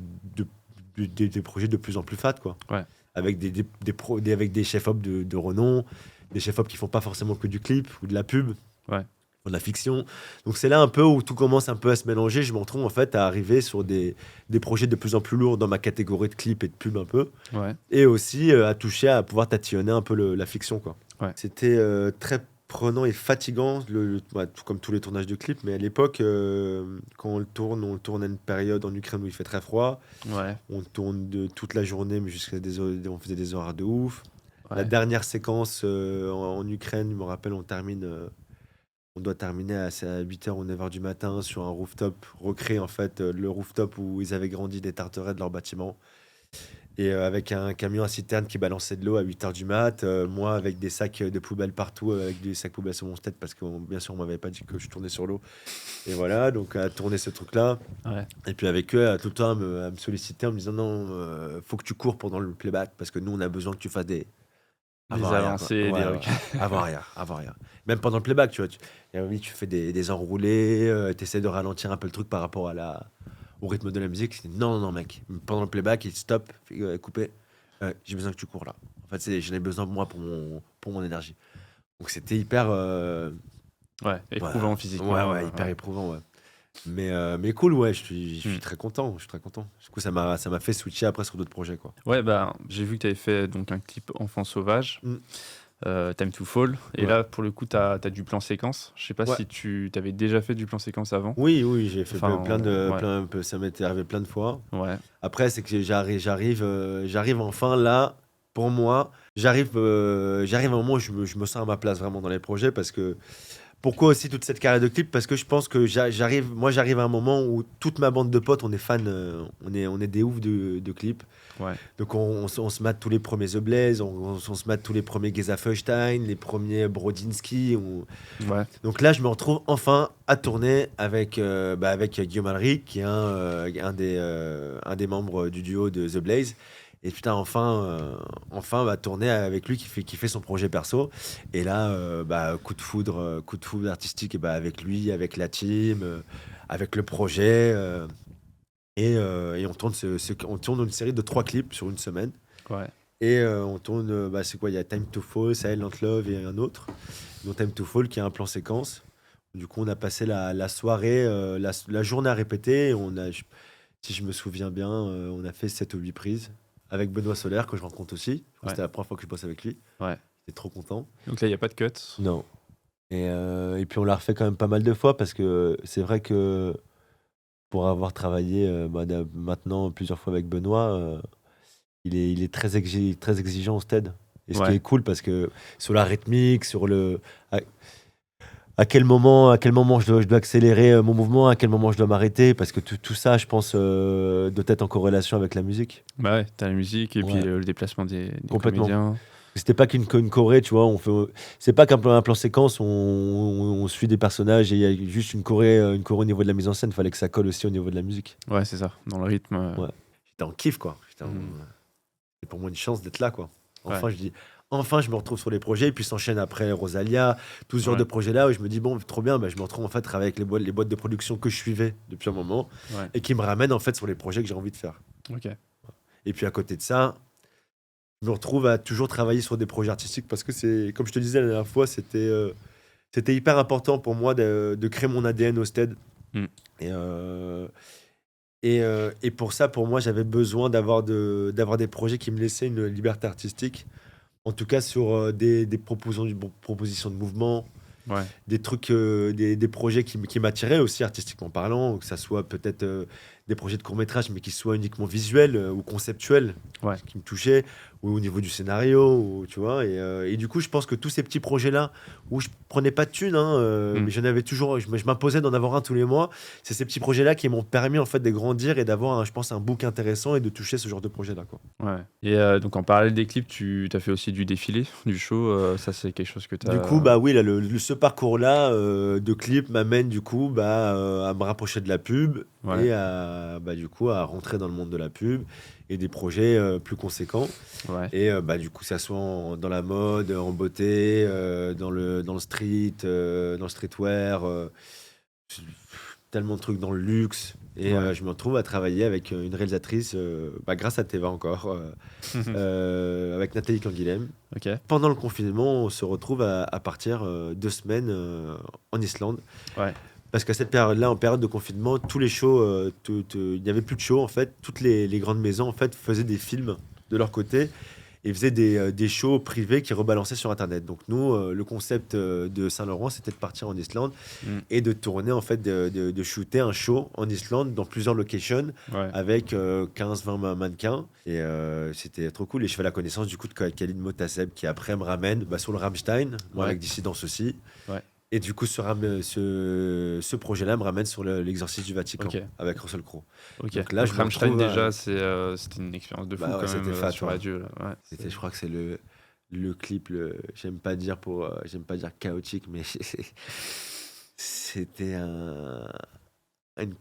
[SPEAKER 2] des projets de plus en plus fat, quoi.
[SPEAKER 1] Ouais.
[SPEAKER 2] Avec avec des chefs-op de renom, des chefs-op qui font pas forcément que du clip ou de la pub,
[SPEAKER 1] Ouais.
[SPEAKER 2] ou de la fiction. Donc c'est là un peu où tout commence un peu à se mélanger. Je me retrouve en fait à arriver sur des projets de plus en plus lourds dans ma catégorie de clip et de pub un peu.
[SPEAKER 1] Ouais.
[SPEAKER 2] Et aussi à toucher, à pouvoir tatillonner un peu la fiction, quoi.
[SPEAKER 1] Ouais.
[SPEAKER 2] C'était très prenant et fatigant, tout comme tous les tournages de clips. Mais à l'époque, quand on tourne à une période en Ukraine où il fait très froid.
[SPEAKER 1] Ouais,
[SPEAKER 2] On tourne toute la journée, mais on faisait des horaires de ouf. La
[SPEAKER 1] ouais.
[SPEAKER 2] dernière séquence en Ukraine, je me rappelle, on doit terminer à 8h ou 9h du matin sur un rooftop, recréer en fait le rooftop où ils avaient grandi des tarterets de leur bâtiment. Et avec un camion à citerne qui balançait de l'eau à 8h du mat, moi avec des sacs de poubelles partout, avec des sacs poubelles sur mon tête, parce que bien sûr on m'avait pas dit que je tournais sur l'eau. Et voilà, donc à tourner ce truc-là.
[SPEAKER 1] Ouais.
[SPEAKER 2] Et puis avec eux, tout le temps à me solliciter en me disant non, faut que tu cours pendant le playback, parce que nous on a besoin que tu fasses des
[SPEAKER 1] Des
[SPEAKER 2] avant-arrière, quoi.
[SPEAKER 1] avancées, des
[SPEAKER 2] Ouais, ouais,
[SPEAKER 1] reculs.
[SPEAKER 2] avant-arrière, avant-arrière. Même pendant le playback, tu vois, et oui, tu fais des enroulés, tu essaies de ralentir un peu le truc par rapport au rythme de la musique. Non, non, non, mec. Pendant le playback, il stop, coupé. J'ai besoin que tu cours là. En fait, j'en ai besoin moi pour mon énergie. Donc c'était hyper,
[SPEAKER 1] Ouais,
[SPEAKER 2] voilà.
[SPEAKER 1] éprouvant
[SPEAKER 2] Ouais,
[SPEAKER 1] physiquement.
[SPEAKER 2] ouais, hyper
[SPEAKER 1] Ouais.
[SPEAKER 2] éprouvant, ouais. Mais cool, ouais, je suis
[SPEAKER 1] Hmm.
[SPEAKER 2] très content, je suis très content. Du coup, ça m'a fait switcher après sur d'autres projets, quoi.
[SPEAKER 1] Ouais, bah, j'ai vu que tu avais fait donc un clip Enfant sauvage,
[SPEAKER 2] Mm.
[SPEAKER 1] Time to Fall. Et
[SPEAKER 2] Ouais.
[SPEAKER 1] là, pour le coup, tu as du plan séquence. Je sais pas
[SPEAKER 2] Ouais.
[SPEAKER 1] si tu avais déjà fait du plan séquence avant.
[SPEAKER 2] Oui, oui, j'ai fait
[SPEAKER 1] Enfin, ouais,
[SPEAKER 2] ça m'était arrivé plein de fois.
[SPEAKER 1] ouais,
[SPEAKER 2] Après, c'est que j'arrive enfin là, pour moi, j'arrive à un moment où je me sens à ma place vraiment dans les projets parce que pourquoi aussi toute cette carrière de clip? Parce que je pense que j'arrive à un moment où toute ma bande de potes, on est fans, on est des oufs de clips.
[SPEAKER 1] ouais,
[SPEAKER 2] Donc on se mate tous les premiers The Blaze, on se mate tous les premiers Geza Feuerstein, les premiers Brodinski.
[SPEAKER 1] ouais,
[SPEAKER 2] Donc là, je me retrouve enfin à tourner avec Guillaume Alric, qui est un des membres du duo de The Blaze. Et putain, enfin, va tourner avec lui qui fait son projet perso. Et là, coup de foudre artistique, et avec lui, avec la team, avec le projet. Et on tourne, on tourne une série de 3 clips sur une semaine.
[SPEAKER 1] ouais.
[SPEAKER 2] Et on tourne, c'est quoi? Il y a Time to Fall, Silent Love et un autre. Donc Time to Fall qui est un plan séquence. Du coup, on a passé la soirée, la journée à répéter. Si je me souviens bien, on a fait 7 ou 8 prises avec Benoît Solaire, que je rencontre aussi. Je crois que
[SPEAKER 1] Ouais.
[SPEAKER 2] c'était la première fois que je bosse avec lui.
[SPEAKER 1] Ouais.
[SPEAKER 2] J'étais trop content.
[SPEAKER 1] Donc là, il n'y a pas de cut.
[SPEAKER 2] Non. Et puis on l'a refait quand même pas mal de fois parce que c'est vrai que pour avoir travaillé maintenant plusieurs fois avec Benoît, il est très exigeant au stead. Et ce qui
[SPEAKER 1] Ouais.
[SPEAKER 2] est cool parce que sur la rythmique, à quel moment je dois accélérer mon mouvement, à quel moment je dois m'arrêter, parce que tout ça, je pense, doit être en corrélation avec la musique.
[SPEAKER 1] Bah ouais, t'as la musique et puis
[SPEAKER 2] Ouais.
[SPEAKER 1] le déplacement des
[SPEAKER 2] Complètement.
[SPEAKER 1] comédiens.
[SPEAKER 2] C'était pas qu'une choré, tu vois. C'est pas qu'un plan séquence, on suit des personnages et il y a juste une choré au niveau de la mise en scène. Il fallait que ça colle aussi au niveau de la musique.
[SPEAKER 1] Ouais, c'est ça, dans le rythme.
[SPEAKER 2] Ouais. J'étais en kiff, quoi.
[SPEAKER 1] Mhm.
[SPEAKER 2] C'est pour moi une chance d'être là, quoi. Enfin,
[SPEAKER 1] Ouais.
[SPEAKER 2] je dis, enfin, je me retrouve sur les projets, et puis s'enchaîne après Rosalia, tout ce genre
[SPEAKER 1] Ouais.
[SPEAKER 2] de projets-là, où je me dis, bon, trop bien, je me retrouve en fait à travailler avec les boîtes de production que je suivais depuis un moment,
[SPEAKER 1] Ouais.
[SPEAKER 2] et qui me ramènent en fait sur les projets que j'ai envie de faire.
[SPEAKER 1] Ok.
[SPEAKER 2] Et puis à côté de ça, je me retrouve à toujours travailler sur des projets artistiques, parce que c'est, comme je te disais la dernière fois, c'était hyper important pour moi de créer mon ADN au stead.
[SPEAKER 1] Mm.
[SPEAKER 2] Et pour ça, pour moi, j'avais besoin d'avoir des projets qui me laissaient une liberté artistique. En tout cas, sur des propositions de mouvement,
[SPEAKER 1] Ouais.
[SPEAKER 2] des trucs, des projets qui m'attiraient aussi artistiquement parlant, que ça soit peut-être des projets de court-métrage, mais qui soient uniquement visuels ou conceptuels,
[SPEAKER 1] Ouais.
[SPEAKER 2] qui me touchaient, ou au niveau du scénario, tu vois. Et du coup, je pense que tous ces petits projets-là, où je prenais pas de thunes, mais j'en avais toujours, je m'imposais d'en avoir un tous les mois, c'est ces petits projets-là qui m'ont permis en fait de grandir et d'avoir, je pense, un book intéressant et de toucher ce genre de projet-là, quoi.
[SPEAKER 1] Ouais. Et donc en parallèle des clips, tu as fait aussi du défilé, du show. Ça, c'est quelque chose que tu as.
[SPEAKER 2] Du coup, bah oui, là, ce parcours-là de clip m'amène du coup à me rapprocher de la pub
[SPEAKER 1] Ouais.
[SPEAKER 2] et du coup à rentrer dans le monde de la pub et des projets plus conséquents.
[SPEAKER 1] Ouais.
[SPEAKER 2] Et du coup, ça soit dans la mode, en beauté, dans le street, dans le streetwear, tellement de trucs dans le luxe. Et
[SPEAKER 1] Ouais.
[SPEAKER 2] je me retrouve à travailler avec une réalisatrice, grâce à Teva encore, avec Nathalie Canguilhem.
[SPEAKER 1] Ok.
[SPEAKER 2] Pendant le confinement, on se retrouve à partir 2 semaines en Islande.
[SPEAKER 1] Ouais.
[SPEAKER 2] Parce qu'à cette période-là, en période de confinement, tous les shows, il n'y avait plus de shows en fait. Toutes les grandes maisons en fait faisaient des films de leur côté et ils faisaient des shows privés qui rebalançaient sur Internet. Donc nous, le concept de Saint-Laurent, c'était de partir en Islande
[SPEAKER 1] Mm.
[SPEAKER 2] et de tourner, en fait, de shooter un show en Islande dans plusieurs locations
[SPEAKER 1] Ouais.
[SPEAKER 2] avec 15-20 mannequins. Et c'était trop cool. Et je fais la connaissance du coup de Khalid Motaseb qui après me ramène sur le Rammstein, moi
[SPEAKER 1] Ouais.
[SPEAKER 2] avec Dissidence aussi.
[SPEAKER 1] Ouais.
[SPEAKER 2] Et du coup, ce projet-là me ramène sur l'exorcisme du Vatican
[SPEAKER 1] Ok.
[SPEAKER 2] avec Russell Crowe.
[SPEAKER 1] Ok.
[SPEAKER 2] Donc là,
[SPEAKER 1] Donc
[SPEAKER 2] je me
[SPEAKER 1] Rammstein,
[SPEAKER 2] retrouve à-
[SPEAKER 1] déjà, c'était une expérience de fou
[SPEAKER 2] Bah ouais,
[SPEAKER 1] quand
[SPEAKER 2] c'était
[SPEAKER 1] même
[SPEAKER 2] fat,
[SPEAKER 1] sur
[SPEAKER 2] ouais.
[SPEAKER 1] Adieu. Là. Ouais.
[SPEAKER 2] C'était, je crois que c'est le clip, j'aime pas dire j'aime pas dire chaotique, mais c'était une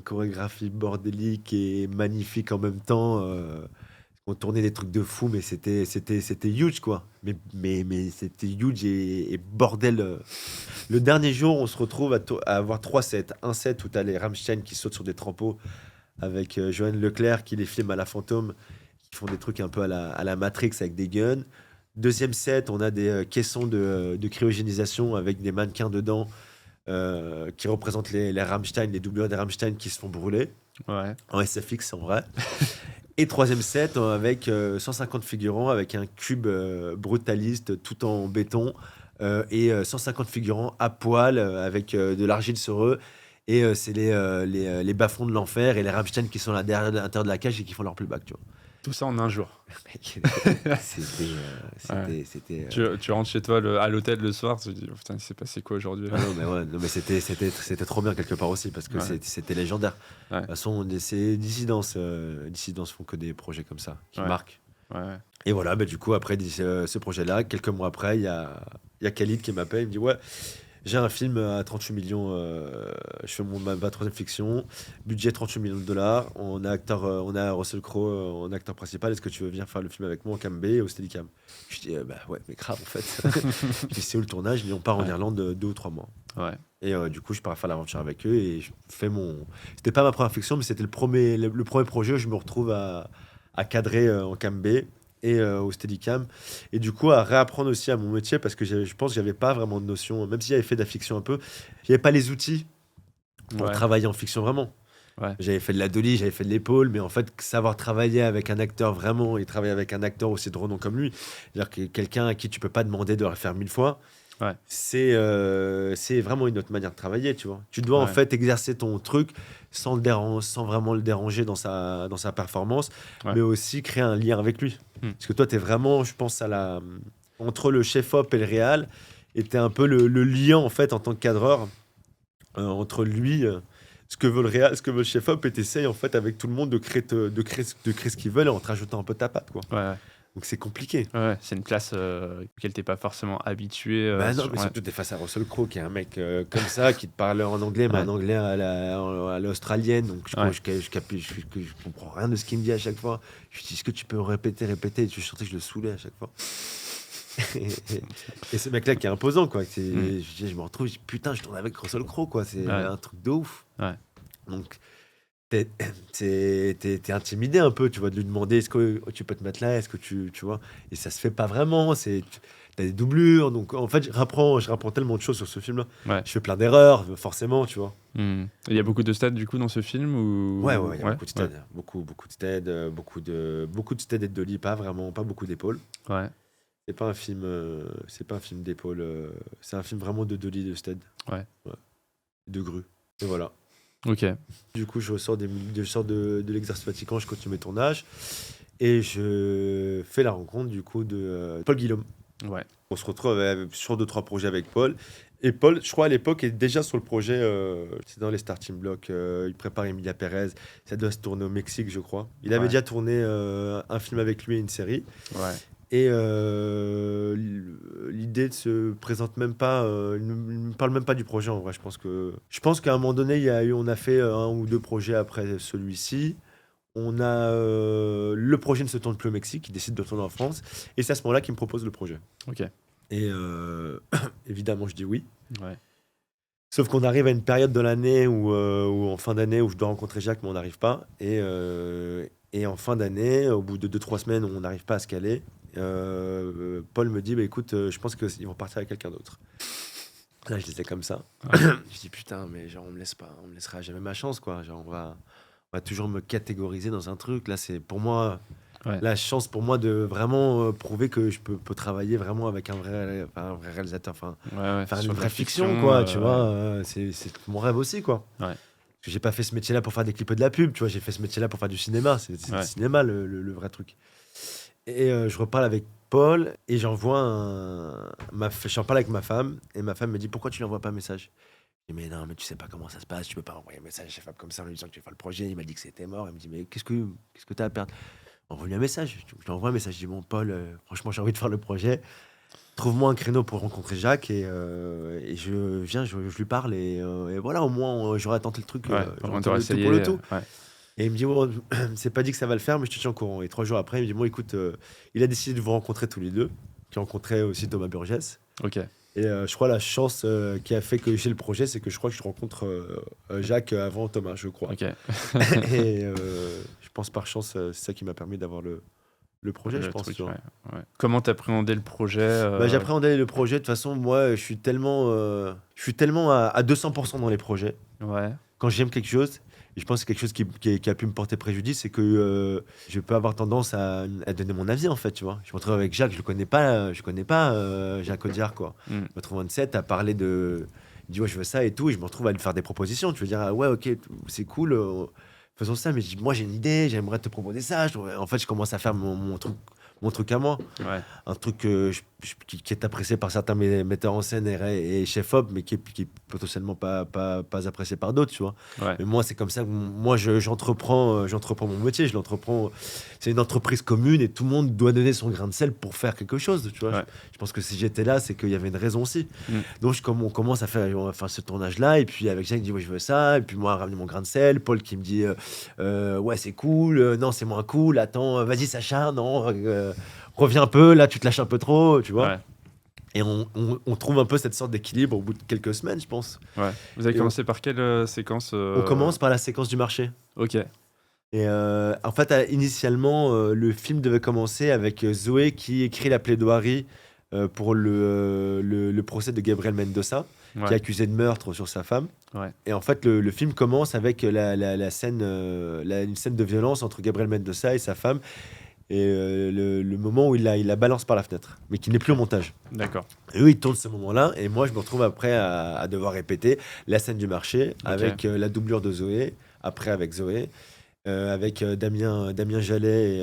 [SPEAKER 2] chorégraphie bordélique et magnifique en même temps. On tournait des trucs de fou, mais c'était huge, quoi. Mais c'était huge et bordel. Le dernier jour, on se retrouve à avoir 3 sets. Un set où t'as les Rammstein qui sautent sur des trampots avec Johan Leclerc qui les filme à la fantôme, qui font des trucs un peu à la Matrix avec des guns. Deuxième set, on a des caissons de cryogénisation avec des mannequins dedans qui représentent les Rammstein, les doublures des Rammstein qui se font brûler
[SPEAKER 1] Ouais.
[SPEAKER 2] en SFX en vrai. Et troisième set avec 150 figurants avec un cube brutaliste tout en béton et 150 figurants à poil avec de l'argile sur eux. Et c'est les bas-fonds de l'enfer et les Rammstein qui sont là derrière à l'intérieur de la cage et qui font leur playback, tu vois.
[SPEAKER 1] Tout ça en un jour.
[SPEAKER 2] Mec, c'était.
[SPEAKER 1] Ouais.
[SPEAKER 2] C'était
[SPEAKER 1] Tu rentres chez toi à l'hôtel le soir, tu te dis, oh, putain, il s'est passé quoi aujourd'hui là?
[SPEAKER 2] Ah non, mais ouais, non, mais c'était trop bien quelque part aussi parce que
[SPEAKER 1] Ouais.
[SPEAKER 2] c'était légendaire.
[SPEAKER 1] Ouais.
[SPEAKER 2] De toute façon, c'est Dissidence. Dissidence font que des projets comme ça qui
[SPEAKER 1] Ouais.
[SPEAKER 2] marquent.
[SPEAKER 1] Ouais.
[SPEAKER 2] Et voilà, bah, du coup, après ce projet-là, quelques mois après, il y a Khalid qui m'appelle. Il me dit ouais, j'ai un film à 38 millions. Je fais ma troisième fiction. Budget 38 millions de dollars. On a Russell Crowe en acteur principal. Est-ce que tu veux venir faire le film avec moi en cam B et au Steadicam? Je dis bah ouais, mais grave en fait. Je dis c'est où le tournage? Il dit on part en
[SPEAKER 1] Ouais.
[SPEAKER 2] Irlande 2 ou 3 mois.
[SPEAKER 1] Ouais.
[SPEAKER 2] Et du coup, je pars faire l'aventure avec eux et je fais mon. C'était pas ma première fiction, mais c'était le premier projet où je me retrouve à cadrer en cam B et au Steadicam. Et du coup, à réapprendre aussi à mon métier parce que je pense que j'avais pas vraiment de notion, même si j'avais fait de la fiction un peu, j'avais pas les outils pour
[SPEAKER 1] Ouais.
[SPEAKER 2] travailler en fiction vraiment.
[SPEAKER 1] Ouais.
[SPEAKER 2] J'avais fait de la dolly, j'avais fait de l'épaule, mais en fait, savoir travailler avec un acteur vraiment et travailler avec un acteur aussi de renom comme lui, c'est-à-dire que quelqu'un à qui tu peux pas demander de le faire 1000 fois,
[SPEAKER 1] Ouais.
[SPEAKER 2] c'est vraiment une autre manière de travailler, tu vois. Tu dois en
[SPEAKER 1] Ouais.
[SPEAKER 2] fait exercer ton truc sans vraiment le déranger dans sa performance,
[SPEAKER 1] Ouais.
[SPEAKER 2] mais aussi créer un lien avec lui.
[SPEAKER 1] Hmm.
[SPEAKER 2] Parce que toi, tu es vraiment, je pense, entre le chef-op et le réal, et tu es un peu le lien en fait en tant que cadreur entre lui. Ce que veut le réal, ce que veut le chef-op, et t'essayes en fait avec tout le monde de créer ce qu'ils veulent en te rajoutant un peu ta patte, quoi.
[SPEAKER 1] Ouais.
[SPEAKER 2] Donc c'est compliqué.
[SPEAKER 1] Ouais. C'est une place auquel t'es pas forcément habitué.
[SPEAKER 2] Bah non, mais
[SPEAKER 1] ouais.
[SPEAKER 2] surtout t'es face à Russell Crowe qui est un mec comme ça, qui te parle en anglais, mais
[SPEAKER 1] Ouais.
[SPEAKER 2] un anglais à l'australienne. Donc
[SPEAKER 1] Ouais.
[SPEAKER 2] je comprends rien de ce qu'il me dit à chaque fois. Je lui dis, est-ce que tu peux répéter? Et je sentais que je le saoulais à chaque fois. Et ce mec-là qui est imposant, quoi. Je me retrouve, je dis, putain, je tourne avec Russell Crowe, quoi. C'est
[SPEAKER 1] Ouais.
[SPEAKER 2] un truc de ouf.
[SPEAKER 1] Ouais.
[SPEAKER 2] Donc t'es intimidé un peu, tu vois, de lui demander est-ce que tu peux te mettre là, est-ce que tu vois. Et ça se fait pas vraiment. T'as des doublures, donc en fait je rapprends tellement de choses sur ce film-là.
[SPEAKER 1] Ouais.
[SPEAKER 2] Je fais plein d'erreurs, forcément, tu vois.
[SPEAKER 1] Hmm. Il y a beaucoup de stats du coup dans ce film ou...
[SPEAKER 2] Ouais, il y a beaucoup de
[SPEAKER 1] Ouais.
[SPEAKER 2] stead, beaucoup de stead, beaucoup de stead et de dolly, pas beaucoup d'épaules.
[SPEAKER 1] Ouais.
[SPEAKER 2] C'est pas un film d'épaule, c'est un film vraiment de dolly, de stead.
[SPEAKER 1] Ouais.
[SPEAKER 2] De grue. Et voilà.
[SPEAKER 1] Ok.
[SPEAKER 2] Du coup, je sors de l'exercice Vatican, je continue mes tournages et je fais la rencontre du coup de Paul Guillaume.
[SPEAKER 1] Ouais.
[SPEAKER 2] On se retrouve sur 2-3 projets avec Paul. Et Paul, je crois à l'époque, est déjà sur le projet. C'est dans les starting blocks. Il prépare Emilia Pérez. Ça doit se tourner au Mexique, je crois. Il avait
[SPEAKER 1] Ouais.
[SPEAKER 2] déjà tourné un film avec lui et une série.
[SPEAKER 1] Ouais.
[SPEAKER 2] Et l'idée ne se présente même pas. Il ne me parle même pas du projet en vrai. Je pense qu'à un moment donné, on a fait 1 ou 2 projets après celui-ci. On a le projet ne se tourne plus au Mexique, il décide de tourner en France. Et c'est à ce moment-là qu'il me propose le projet.
[SPEAKER 1] Ok.
[SPEAKER 2] Et évidemment, je dis oui.
[SPEAKER 1] Ouais.
[SPEAKER 2] Sauf qu'on arrive à une période de l'année où en fin d'année où je dois rencontrer Jacques, mais on n'arrive pas. Et en fin d'année, au bout de 2-3 semaines, on n'arrive pas à se caler. Paul me dit bah, écoute, je pense qu'ils vont partir avec quelqu'un d'autre. Là, je disais comme ça.
[SPEAKER 1] Ouais.
[SPEAKER 2] Je dis putain, mais genre, on me laissera jamais ma chance, quoi. Genre, on va toujours me catégoriser dans un truc. Là, c'est pour moi.
[SPEAKER 1] Ouais.
[SPEAKER 2] La chance pour moi de vraiment prouver que je peux travailler vraiment avec un vrai réalisateur, enfin,
[SPEAKER 1] Ouais,
[SPEAKER 2] faire
[SPEAKER 1] sur
[SPEAKER 2] une
[SPEAKER 1] de la
[SPEAKER 2] vraie fiction,
[SPEAKER 1] fiction,
[SPEAKER 2] quoi, tu vois.
[SPEAKER 1] ouais.
[SPEAKER 2] C'est mon rêve aussi, quoi.
[SPEAKER 1] Ouais,
[SPEAKER 2] Parce que j'ai pas fait ce métier-là pour faire des clips et de la pub, tu vois. J'ai fait ce métier-là pour faire du cinéma. C'est le
[SPEAKER 1] ouais.
[SPEAKER 2] cinéma, le vrai truc. Et je reparle avec Paul et j'en parle avec ma femme et ma femme me dit pourquoi tu lui envoies pas un message? Je dis mais non, mais tu sais pas comment ça se passe, tu peux pas envoyer un message à Fab comme ça en lui disant que tu vas faire le projet. Il m'a dit que c'était mort. Il me dit mais qu'est-ce que t'as à perdre? Envoie-lui un message. Je lui envoie un message. Je dis bon Paul, franchement j'ai envie de faire le projet. Trouve-moi un créneau pour rencontrer Jacques et je viens, je lui parle et voilà au moins j'aurais tenté le truc,
[SPEAKER 1] Ouais, au
[SPEAKER 2] j'aurais
[SPEAKER 1] moins
[SPEAKER 2] tenté
[SPEAKER 1] t'aurais
[SPEAKER 2] le tout pour le
[SPEAKER 1] essayé.
[SPEAKER 2] tout.
[SPEAKER 1] Ouais.
[SPEAKER 2] Et il me dit: «Bon, c'est pas dit que ça va le faire, mais je te tiens au courant». Et 3 jours après, il me dit: «Bon, écoute, il a décidé de vous rencontrer tous les 2». J'ai rencontré aussi Thomas Burgess
[SPEAKER 1] Ok.
[SPEAKER 2] et je crois la chance, qui a fait que j'ai le projet, c'est que je crois que je rencontre, Jacques, avant Thomas, je crois.
[SPEAKER 1] Ok.
[SPEAKER 2] Et je pense par chance, c'est ça qui m'a permis d'avoir le projet, je
[SPEAKER 1] Le
[SPEAKER 2] pense,
[SPEAKER 1] truc,
[SPEAKER 2] tu vois?
[SPEAKER 1] ouais. Ouais. Comment t'appréhendais le projet
[SPEAKER 2] Bah, j'appréhendais le projet de toute façon, moi, je suis tellement à 200 dans les projets.
[SPEAKER 1] Ouais.
[SPEAKER 2] Quand j'aime quelque chose, et je pense que c'est quelque chose qui a pu me porter préjudice, c'est que je peux avoir tendance à donner mon avis en fait, tu vois. Je me retrouve avec Jacques, je connais pas Jacques Audiard quoi.
[SPEAKER 1] Mm.
[SPEAKER 2] Je me retrouve en set à parler de, il dit ouais je veux ça et tout, et je me retrouve à lui faire des propositions. Tu veux dire ah ouais ok c'est cool, faisons ça, mais je dis moi j'ai une idée, j'aimerais te proposer ça. En fait je commence à faire mon truc à moi,
[SPEAKER 1] Ouais.
[SPEAKER 2] un truc qui est apprécié par certains metteurs en scène et chef-op, mais qui est potentiellement pas apprécié par d'autres, tu vois.
[SPEAKER 1] Ouais.
[SPEAKER 2] Mais moi, c'est comme ça que moi, j'entreprends mon métier, je l'entreprends. C'est une entreprise commune et tout le monde doit donner son grain de sel pour faire quelque chose, tu vois.
[SPEAKER 1] Ouais.
[SPEAKER 2] Je pense que si j'étais là, c'est qu'il y avait une raison aussi.
[SPEAKER 1] Mm.
[SPEAKER 2] Donc, on commence on va faire ce tournage-là, et puis avec Jacques, il dit, ouais, je veux ça, et puis moi, ramener mon grain de sel. Paul qui me dit, ouais, c'est cool, non, c'est moins cool, attends, vas-y, Sacha, non, reviens un peu, là, tu te lâches un peu trop, tu vois.
[SPEAKER 1] Ouais.
[SPEAKER 2] Et on trouve un peu cette sorte d'équilibre au bout de quelques semaines, je pense.
[SPEAKER 1] Ouais. Vous avez
[SPEAKER 2] Et
[SPEAKER 1] commencé par quelle séquence
[SPEAKER 2] on commence par la séquence du marché.
[SPEAKER 1] Ok.
[SPEAKER 2] Et en fait, initialement, le film devait commencer avec Zoé qui écrit la plaidoirie pour le procès de Gabriel Mendoza, qui est
[SPEAKER 1] Ouais.
[SPEAKER 2] accusé de meurtre sur sa femme.
[SPEAKER 1] Ouais.
[SPEAKER 2] Et en fait, le film commence avec la scène, une scène de violence entre Gabriel Mendoza et sa femme, et le moment où il la balance par la fenêtre, mais qui n'est plus au montage.
[SPEAKER 1] D'accord.
[SPEAKER 2] Et eux, ils tournent ce moment-là, et moi, je me retrouve après à devoir répéter la scène du marché
[SPEAKER 1] Ok.
[SPEAKER 2] avec la doublure de Zoé, après avec Zoé, avec Damien Jallet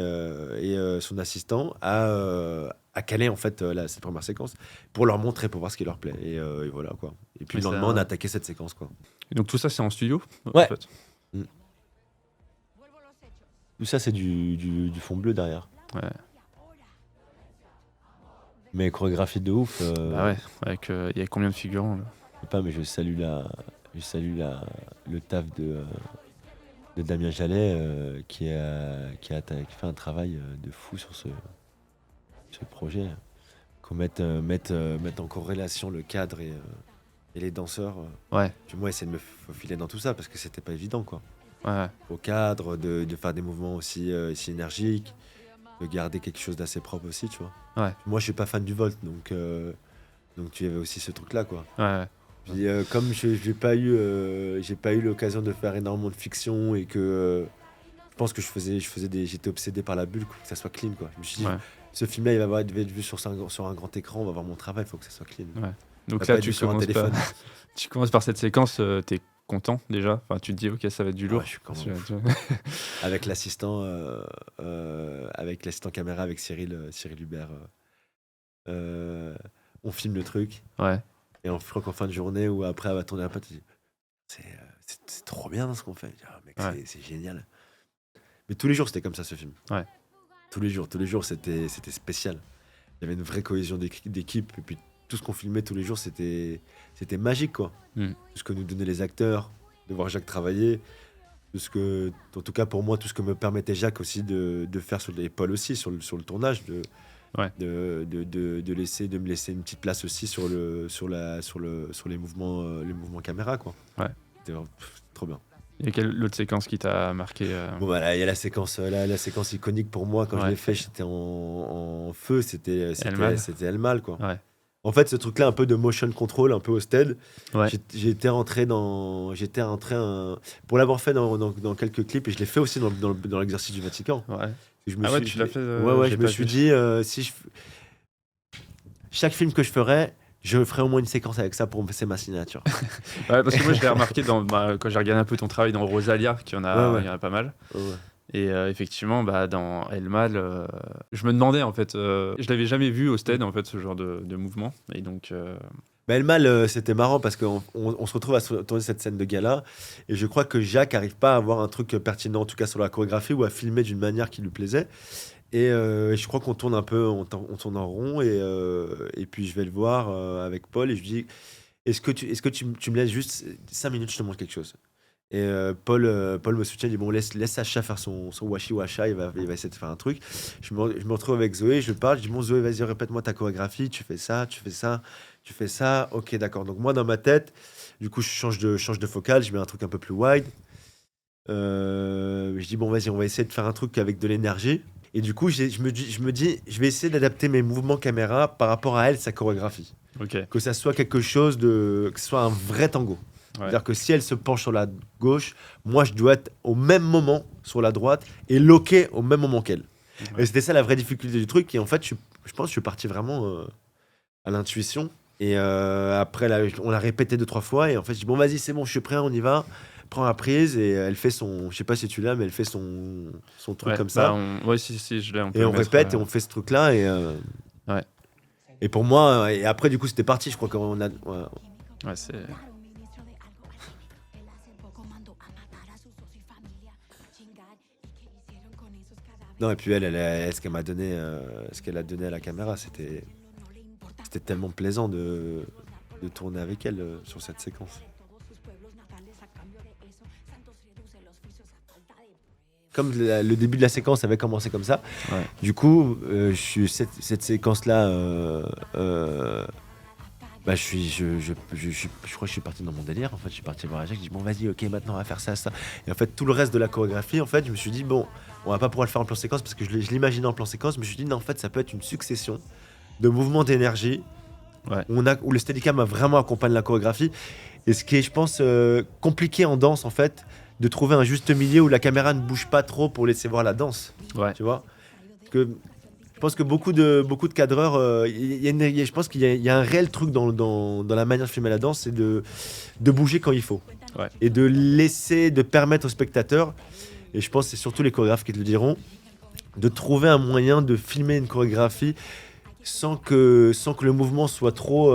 [SPEAKER 2] et son assistant à caler en fait cette première séquence pour leur montrer, pour voir ce qui leur plaît. Et voilà quoi. Et puis
[SPEAKER 1] Mais
[SPEAKER 2] le lendemain, on a
[SPEAKER 1] ça...
[SPEAKER 2] attaqué cette séquence quoi.
[SPEAKER 1] Et donc tout ça, c'est en studio, en
[SPEAKER 2] Ouais.
[SPEAKER 1] fait.
[SPEAKER 2] Mm. Tout ça, c'est du fond bleu derrière.
[SPEAKER 1] Ouais.
[SPEAKER 2] Mais chorégraphie de ouf.
[SPEAKER 1] Bah ouais. Avec, il y a combien de figurants là?
[SPEAKER 2] Je sais pas, mais je salue le taf de Damien Jallet qui fait un travail de fou sur ce projet. Qu'on mette en corrélation le cadre et les danseurs.
[SPEAKER 1] Ouais.
[SPEAKER 2] Puis moi, essayer de me faufiler dans tout ça parce que c'était pas évident quoi.
[SPEAKER 1] Ouais.
[SPEAKER 2] Au cadre, de faire des mouvements aussi énergiques, de garder quelque chose d'assez propre aussi, tu vois.
[SPEAKER 1] Ouais.
[SPEAKER 2] Moi, je suis pas fan du Volt, donc tu avais aussi ce truc là quoi.
[SPEAKER 1] Ouais.
[SPEAKER 2] Puis, comme j'ai pas eu l'occasion de faire énormément de fiction et que je pense que j'étais obsédé par la bulle, que ça soit clean quoi. Je me suis dit,
[SPEAKER 1] Ouais.
[SPEAKER 2] ce film-là, il va être vu sur un grand écran, on va voir mon travail, il faut que ça soit clean.
[SPEAKER 1] Ouais.
[SPEAKER 2] Ça
[SPEAKER 1] Donc
[SPEAKER 2] va
[SPEAKER 1] là,
[SPEAKER 2] pas être
[SPEAKER 1] tu
[SPEAKER 2] vu sur un
[SPEAKER 1] commences
[SPEAKER 2] téléphone.
[SPEAKER 1] tu commences par cette séquence, t'es content déjà? Enfin, tu te dis, ok, ça va être du
[SPEAKER 2] Ah
[SPEAKER 1] lourd.
[SPEAKER 2] ouais, je suis content.
[SPEAKER 1] Tu-
[SPEAKER 2] Avec l'assistant caméra, avec Cyril Hubert, on filme le truc.
[SPEAKER 1] Ouais.
[SPEAKER 2] Et je crois qu'en fin de journée ou après, elle va tourner un peu, tu dis, c'est trop bien ce qu'on fait. Je dis, ah, mec,
[SPEAKER 1] Ouais.
[SPEAKER 2] c'est génial. Mais tous les jours, c'était comme ça ce film.
[SPEAKER 1] Ouais.
[SPEAKER 2] Tous les jours, c'était spécial. Il y avait une vraie cohésion d'équipe. Et puis tout ce qu'on filmait tous les jours, c'était magique, quoi.
[SPEAKER 1] Mm.
[SPEAKER 2] Tout ce que nous donnaient les acteurs, de voir Jacques travailler. En tout cas pour moi, tout ce que me permettait Jacques aussi de faire et Paul aussi sur le tournage,
[SPEAKER 1] Ouais.
[SPEAKER 2] de me laisser une petite place aussi sur les mouvements caméra quoi.
[SPEAKER 1] Ouais.
[SPEAKER 2] C'était trop bien.
[SPEAKER 1] Il y a quelle autre séquence qui t'a marqué
[SPEAKER 2] Bon voilà, il y a la séquence iconique pour moi quand je
[SPEAKER 1] Ouais.
[SPEAKER 2] l'ai fait, j'étais en feu, c'était
[SPEAKER 1] El Mal.
[SPEAKER 2] El Mal quoi.
[SPEAKER 1] Ouais.
[SPEAKER 2] En fait, ce truc-là, un peu de motion control, un peu au stead,
[SPEAKER 1] Ouais.
[SPEAKER 2] pour l'avoir fait dans quelques clips, et je l'ai fait aussi dans l'exercice du Vatican.
[SPEAKER 1] Ouais.
[SPEAKER 2] Je me
[SPEAKER 1] Ah ouais,
[SPEAKER 2] suis,
[SPEAKER 1] tu
[SPEAKER 2] je
[SPEAKER 1] l'as
[SPEAKER 2] l'ai-
[SPEAKER 1] fait,
[SPEAKER 2] ouais, ouais,
[SPEAKER 1] j'ai
[SPEAKER 2] je me
[SPEAKER 1] pas
[SPEAKER 2] suis
[SPEAKER 1] vu.
[SPEAKER 2] dit, chaque film que je ferais, je ferais au moins une séquence avec ça c'est ma signature.
[SPEAKER 1] Ouais, parce que moi, je l'ai remarqué quand j'ai regardé un peu ton travail dans Rosalia,
[SPEAKER 2] Ouais, ouais,
[SPEAKER 1] il y en a pas mal.
[SPEAKER 2] ouais, ouais.
[SPEAKER 1] Et effectivement, dans El Mal, je me demandais en fait, je l'avais jamais vu au
[SPEAKER 2] Mm.
[SPEAKER 1] stead en fait, ce genre de mouvement. Et donc,
[SPEAKER 2] Bah, le mal, c'était marrant parce qu'on se retrouve à tourner cette scène de gala, et je crois que Jacques arrive pas à avoir un truc pertinent, en tout cas sur la chorégraphie, ou à filmer d'une manière qui lui plaisait. Et je crois qu'on tourne un peu, on tourne en rond, et puis je vais le voir avec Paul, et je lui dis, est-ce que tu me laisses juste 5 minutes, je te montre quelque chose. Et Paul me soutient, il dit, bon, laisse Sacha faire son washi washa, il va essayer de faire un truc. Je me retrouve avec Zoé, je parle, je dis, bon, Zoé, vas-y, répète-moi ta chorégraphie, tu fais ça, tu fais ça, tu fais ça, ok, d'accord. Donc moi, dans ma tête, du coup, je change de focale, je mets un truc un peu plus wide. Je dis, bon, vas-y, on va essayer de faire un truc avec de l'énergie. Et du coup, je me dis, je vais essayer d'adapter mes mouvements caméra par rapport à elle, sa chorégraphie.
[SPEAKER 1] ok.
[SPEAKER 2] Que ça soit que ce soit un vrai tango.
[SPEAKER 1] Ouais.
[SPEAKER 2] C'est-à-dire que si elle se penche sur la gauche, moi je dois être au même moment sur la droite et loquer au même moment qu'elle.
[SPEAKER 1] Ouais.
[SPEAKER 2] Et c'était ça la vraie difficulté du truc. Et en fait, je pense que je suis parti vraiment à l'intuition. Et après, on l'a répété 2, 3 fois. Et en fait, je dis, bon, vas-y, c'est bon, je suis prêt, on y va. Prends la prise, et elle fait je sais pas si tu l'as, mais elle fait son truc
[SPEAKER 1] Ouais,
[SPEAKER 2] comme ça.
[SPEAKER 1] ouais, si, je l'ai, on peut
[SPEAKER 2] Et
[SPEAKER 1] le
[SPEAKER 2] on
[SPEAKER 1] mettre.
[SPEAKER 2] répète et on fait ce truc-là.
[SPEAKER 1] Ouais,
[SPEAKER 2] Et pour moi, et après, du coup, c'était parti. Je crois qu'on a. Ouais.
[SPEAKER 1] ouais, c'est.
[SPEAKER 2] Non, et puis ce qu'elle m'a donné, ce qu'elle a donné à la caméra, c'était tellement plaisant de tourner avec elle sur cette séquence. Comme le début de la séquence avait commencé comme ça,
[SPEAKER 1] Ouais.
[SPEAKER 2] du coup, cette séquence-là, bah, je crois que je suis parti dans mon délire. En fait, je suis parti voir Jacques, je dis, bon, vas-y, ok, maintenant on va faire ça, ça. Et en fait, tout le reste de la chorégraphie, en fait, je me suis dit, bon, on va pas pouvoir le faire en plan séquence parce que je l'imaginais en plan séquence, mais je me suis dit, non, en fait, ça peut être une succession de mouvements d'énergie
[SPEAKER 1] Ouais.
[SPEAKER 2] où le Steadicam vraiment accompagne la chorégraphie. Et ce qui est, je pense, compliqué en danse, en fait, de trouver un juste milieu où la caméra ne bouge pas trop pour laisser voir la danse.
[SPEAKER 1] Ouais.
[SPEAKER 2] Tu vois? Parce que je pense que beaucoup de cadreurs, je pense qu'il y a un réel truc dans la manière de filmer la danse, c'est de bouger quand il faut.
[SPEAKER 1] Ouais.
[SPEAKER 2] Et de permettre aux spectateurs, et je pense que c'est surtout les chorégraphes qui te le diront, de trouver un moyen de filmer une chorégraphie sans que le mouvement soit trop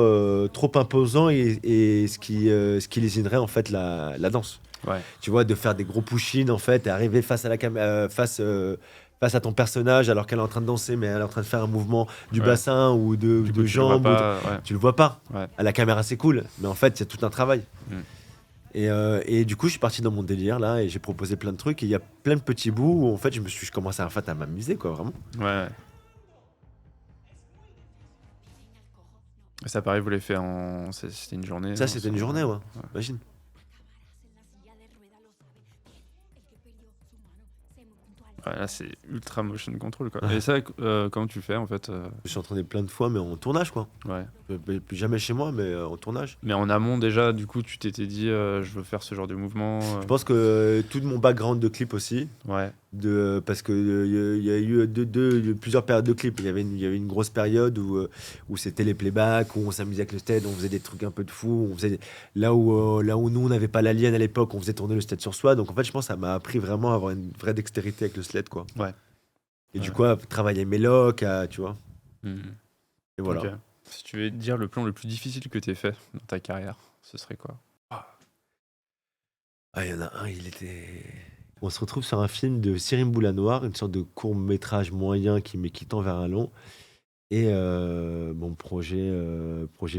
[SPEAKER 2] imposant, et ce qui lésinerait en fait la danse.
[SPEAKER 1] Ouais.
[SPEAKER 2] Tu vois, de faire des gros push-ins en fait, et arriver face à la caméra, face à ton personnage alors qu'elle est en train de danser, mais elle est en train de faire un mouvement du
[SPEAKER 1] Ouais.
[SPEAKER 2] bassin ou de
[SPEAKER 1] Du coup, tu le vois
[SPEAKER 2] jambes.
[SPEAKER 1] pas. Ouais.
[SPEAKER 2] Tu le vois pas.
[SPEAKER 1] Ouais.
[SPEAKER 2] À la caméra, c'est cool, mais en fait, il y a tout un travail.
[SPEAKER 1] Mm.
[SPEAKER 2] Et du coup, je suis parti dans mon délire là, et j'ai proposé plein de trucs. Et il y a plein de petits bouts où en fait, je commençais en fait à m'amuser, quoi, vraiment.
[SPEAKER 1] Ouais. Ça, pareil, vous l'avez fait en. C'était une journée.
[SPEAKER 2] Ça, c'était une journée, ouais.
[SPEAKER 1] Ouais.
[SPEAKER 2] Imagine.
[SPEAKER 1] Ouais, là, c'est ultra motion control, quoi.
[SPEAKER 2] Ouais.
[SPEAKER 1] Et ça, comment tu fais, en fait
[SPEAKER 2] Je suis entraîné plein de fois, mais en tournage, quoi.
[SPEAKER 1] Ouais.
[SPEAKER 2] Plus jamais chez moi, mais en tournage.
[SPEAKER 1] Mais en amont, déjà, du coup, tu t'étais dit, je veux faire ce genre de mouvement.
[SPEAKER 2] Je pense que tout mon background de clip aussi,
[SPEAKER 1] Ouais.
[SPEAKER 2] parce que il y a eu plusieurs périodes de clips. Il y avait une grosse période où c'était les playbacks, où on s'amusait avec le stead, on faisait des trucs un peu de fou, là où nous on n'avait pas l'alien à l'époque, on faisait tourner le stead sur soi. Donc en fait, je pense que ça m'a appris vraiment à avoir une vraie dextérité avec le sled, quoi.
[SPEAKER 1] Ouais.
[SPEAKER 2] Et du
[SPEAKER 1] Ouais.
[SPEAKER 2] coup, à travailler mes locks, tu vois.
[SPEAKER 1] Mhm.
[SPEAKER 2] Et voilà.
[SPEAKER 1] Ok. Si tu veux dire le plan le plus difficile que tu aies fait dans ta carrière, ce serait quoi?
[SPEAKER 2] Ah, il y en a un, on se retrouve sur un film de Cyril Boulanoir, une sorte de court-métrage moyen qui tend vers un long. Et bon, projet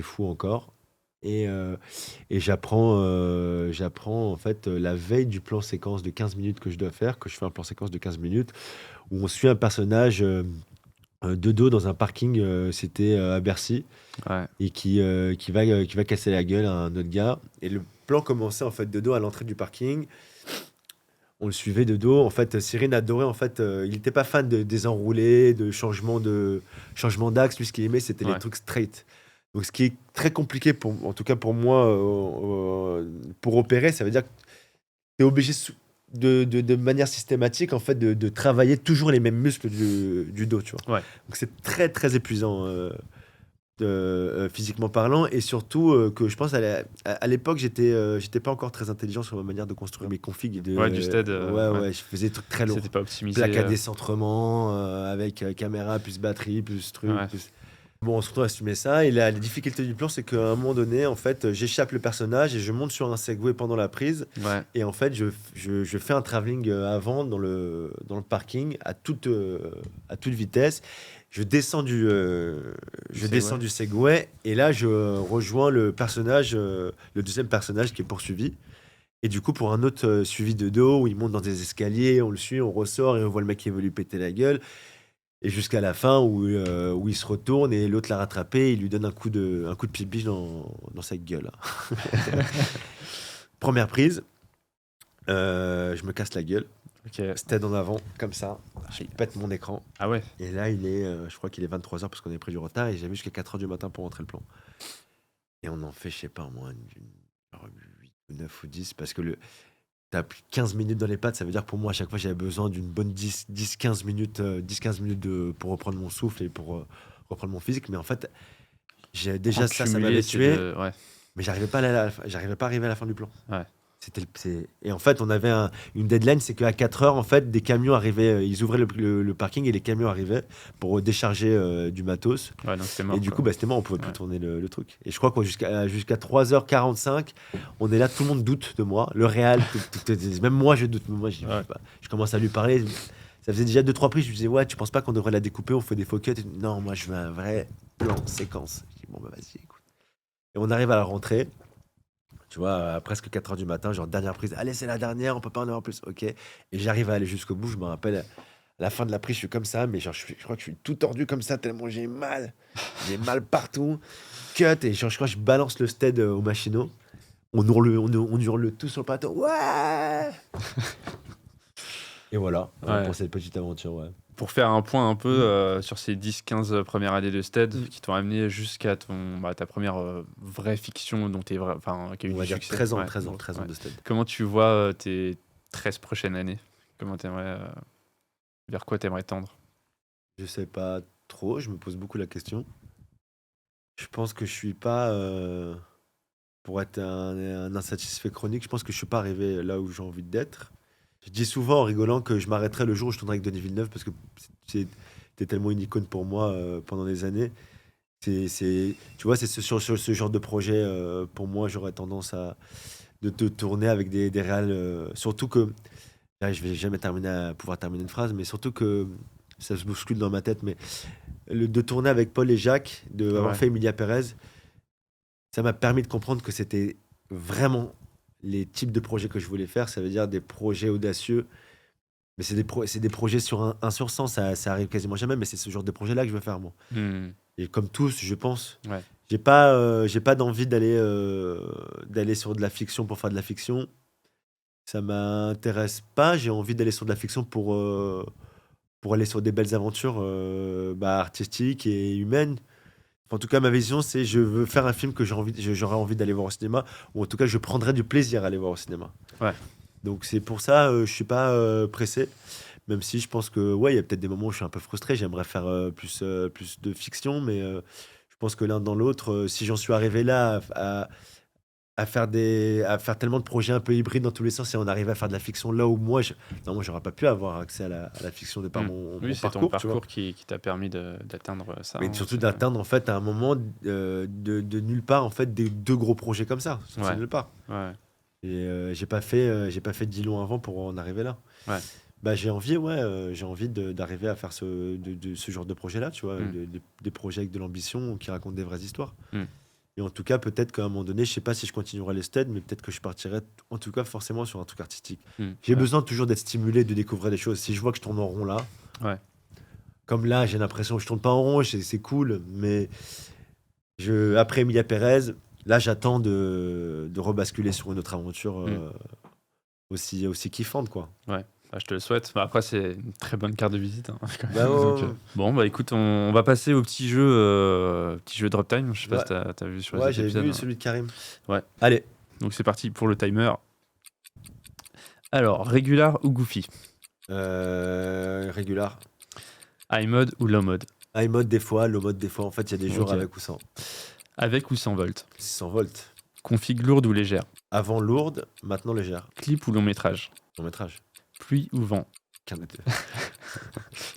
[SPEAKER 2] fou encore. Et j'apprends en fait la veille du plan séquence de 15 minutes que je dois faire, que je fais un plan séquence de 15 minutes, où on suit un personnage de dos dans un parking, c'était à Bercy,
[SPEAKER 1] Ouais.
[SPEAKER 2] et qui va casser la gueule à un autre gars. Et le plan commençait en fait de dos à l'entrée du parking. On le suivait de dos. En fait, Cyril adorait. En fait, il n'était pas fan des enroulés, de changement d'axe. Lui, ce qu'il aimait, c'était les
[SPEAKER 1] Ouais.
[SPEAKER 2] trucs straight. Donc, ce qui est très compliqué, en tout cas pour moi, pour opérer, ça veut dire que tu es obligé de manière systématique en fait, de travailler toujours les mêmes muscles du dos, tu vois.
[SPEAKER 1] Ouais.
[SPEAKER 2] Donc, c'est très, très épuisant. Physiquement parlant, et surtout que je pense à l'époque j'étais pas encore très intelligent sur ma manière de construire mes configs
[SPEAKER 1] Ouais, du stead, ouais.
[SPEAKER 2] je faisais des trucs très lourds,
[SPEAKER 1] C'était pas optimisé.
[SPEAKER 2] plaque à décentrement avec caméra plus batterie plus truc
[SPEAKER 1] Ouais.
[SPEAKER 2] plus... Bon, on se retrouve à assumer ça, et la difficulté du plan, c'est qu'à un moment donné en fait j'échappe le personnage et je monte sur un Segway pendant la prise,
[SPEAKER 1] Ouais.
[SPEAKER 2] et en fait je fais un travelling avant dans le parking à toute vitesse. Je descends du Segway, et là je rejoins le deuxième personnage qui est poursuivi. Et du coup, pour un autre suivi de dos où il monte dans des escaliers, on le suit, on ressort et on voit le mec qui veut lui péter la gueule. Et jusqu'à la fin où il se retourne et l'autre l'a rattrapé, il lui donne un coup de pied-biche dans sa gueule. Première prise, je me casse la gueule.
[SPEAKER 1] Ok.
[SPEAKER 2] Stead en avant, comme ça. Je pète mon écran.
[SPEAKER 1] Ah ouais.
[SPEAKER 2] Et là, je crois qu'il est 23h parce qu'on est pris du retard, et j'avais jusqu'à 4h du matin pour rentrer le plan. Et on en fait, je sais pas, moins 8 ou 9 ou 10, parce que t'as plus 15 minutes dans les pattes. Ça veut dire que pour moi, à chaque fois, j'avais besoin d'une bonne 10-15 minutes, pour reprendre mon souffle et pour reprendre mon physique. Mais en fait, déjà ça m'avait tué.
[SPEAKER 1] Ouais.
[SPEAKER 2] Mais j'arrivais pas à arriver à la fin du plan.
[SPEAKER 1] Ouais.
[SPEAKER 2] Et en fait, on avait une deadline, c'est qu'à 4h, en fait, des camions arrivaient, ils ouvraient le parking et les camions arrivaient pour décharger du matos.
[SPEAKER 1] Ouais, donc c'était mort.
[SPEAKER 2] Et du
[SPEAKER 1] quoi.
[SPEAKER 2] coup, c'était mort, on pouvait plus tourner le truc. Et je crois que jusqu'à 3h45, on est là, tout le monde doute de moi. Le réal, même moi, je doute. Moi, je commence à lui parler. Ça faisait déjà 2-3 prises, je lui disais, ouais, tu penses pas qu'on devrait la découper, on fait des faux cuts? Non, moi, je veux un vrai plan, séquence. Je dis, bon, bah vas-y, écoute. Et on arrive à la rentrée. Tu vois, à presque 4h du matin, genre dernière prise. Allez, c'est la dernière, on peut pas en avoir plus. Ok. Et j'arrive à aller jusqu'au bout. Je me rappelle, à la fin de la prise, je suis comme ça, mais genre, je crois que je suis tout tordu comme ça, tellement j'ai mal. J'ai mal partout. Cut. Et genre, je crois que je balance le stead au machinot. On hurle tout sur le plateau. Ouais. Et voilà, pour cette petite aventure, ouais.
[SPEAKER 1] Pour faire un point un peu sur ces 10-15 premières années de stead qui t'ont amené jusqu'à ta première vraie fiction dont qui a eu
[SPEAKER 2] On va
[SPEAKER 1] du
[SPEAKER 2] dire
[SPEAKER 1] succès.
[SPEAKER 2] 13 ans de stead.
[SPEAKER 1] Comment tu vois tes 13 prochaines années? Comment t'aimerais, vers quoi t'aimerais tendre?
[SPEAKER 2] Je sais pas trop, je me pose beaucoup la question. Je pense que je suis pas, pour être un insatisfait chronique, je pense que je suis pas arrivé là où j'ai envie d'être. Je dis souvent en rigolant que je m'arrêterai le jour où je tournerai avec Denis Villeneuve, parce que t'es tellement une icône pour moi pendant des années. Tu vois, c'est sur ce genre de projet, pour moi, j'aurais tendance de tourner avec des réals. Surtout que, là, je vais jamais pouvoir terminer une phrase, mais surtout que ça se bouscule dans ma tête, mais de tourner avec Paul et Jacques, d'avoir fait Emilia Pérez, ça m'a permis de comprendre que c'était vraiment les types de projets que je voulais faire. Ça veut dire des projets audacieux, mais c'est des projets sur un sur 100, ça arrive quasiment jamais, mais c'est ce genre de projet-là que je veux faire, moi. Et comme tous, je pense, j'ai pas d'envie d'aller sur de la fiction pour faire de la fiction. Ça m'intéresse pas. J'ai envie d'aller sur de la fiction pour aller sur des belles aventures artistiques et humaines. En tout cas, ma vision, c'est je veux faire un film que j'aurais envie d'aller voir au cinéma, ou en tout cas, je prendrais du plaisir à aller voir au cinéma.
[SPEAKER 1] Ouais.
[SPEAKER 2] Donc c'est pour ça, je suis pas pressé, même si je pense que il y a peut-être des moments où je suis un peu frustré. J'aimerais faire plus de fiction, mais je pense que l'un dans l'autre, si j'en suis arrivé là à faire tellement de projets un peu hybrides dans tous les sens, et on arrive à faire de la fiction là où moi j'aurais pas pu avoir accès à la fiction de par mon
[SPEAKER 1] Oui, c'est
[SPEAKER 2] parcours,
[SPEAKER 1] ton
[SPEAKER 2] tu vois.
[SPEAKER 1] parcours qui t'a permis d'atteindre ça.
[SPEAKER 2] Mais surtout d'atteindre en fait à un moment de nulle part en fait des deux gros projets comme ça, c'est nulle part.
[SPEAKER 1] Ouais.
[SPEAKER 2] Et j'ai pas fait 10 longs avant pour en arriver là.
[SPEAKER 1] Ouais.
[SPEAKER 2] Bah j'ai envie d'arriver à faire ce genre de projet là, tu vois, des projets avec de l'ambition qui racontent des vraies histoires. Et en tout cas, peut-être qu'à un moment donné, je sais pas si je continuerai les steads, mais peut-être que je partirai, en tout cas, forcément sur un truc artistique. J'ai besoin toujours d'être stimulé, de découvrir des choses. Si je vois que je tourne en rond là, comme là, j'ai l'impression que je tourne pas en rond, c'est cool, mais après Emilia Pérez, là, j'attends de rebasculer sur une autre aventure aussi kiffante, quoi.
[SPEAKER 1] Ouais. Bah, je te le souhaite. Bah, après, c'est une très bonne carte de visite, hein, quand
[SPEAKER 2] Bah,
[SPEAKER 1] même.
[SPEAKER 2] ouais,
[SPEAKER 1] Donc,
[SPEAKER 2] ouais,
[SPEAKER 1] bon, bah écoute, on va passer au petit jeu Drop Time. Je sais pas
[SPEAKER 2] ouais.
[SPEAKER 1] si t'as vu sur les
[SPEAKER 2] Ouais,
[SPEAKER 1] autres
[SPEAKER 2] j'avais
[SPEAKER 1] épisodes,
[SPEAKER 2] vu
[SPEAKER 1] hein.
[SPEAKER 2] celui de Karim.
[SPEAKER 1] Ouais.
[SPEAKER 2] Allez.
[SPEAKER 1] Donc c'est parti pour le timer. Alors, regular ou goofy?
[SPEAKER 2] Régular.
[SPEAKER 1] High mode ou low mode?
[SPEAKER 2] High mode des fois, low mode des fois. En fait, il y a des jours
[SPEAKER 1] Ok.
[SPEAKER 2] avec ou sans.
[SPEAKER 1] Avec ou sans volt?
[SPEAKER 2] 600 volts.
[SPEAKER 1] Config lourde ou légère?
[SPEAKER 2] Avant lourde, maintenant légère.
[SPEAKER 1] Clip ou long métrage?
[SPEAKER 2] Long métrage.
[SPEAKER 1] Pluie ou vent?
[SPEAKER 2] Qu'un des deux.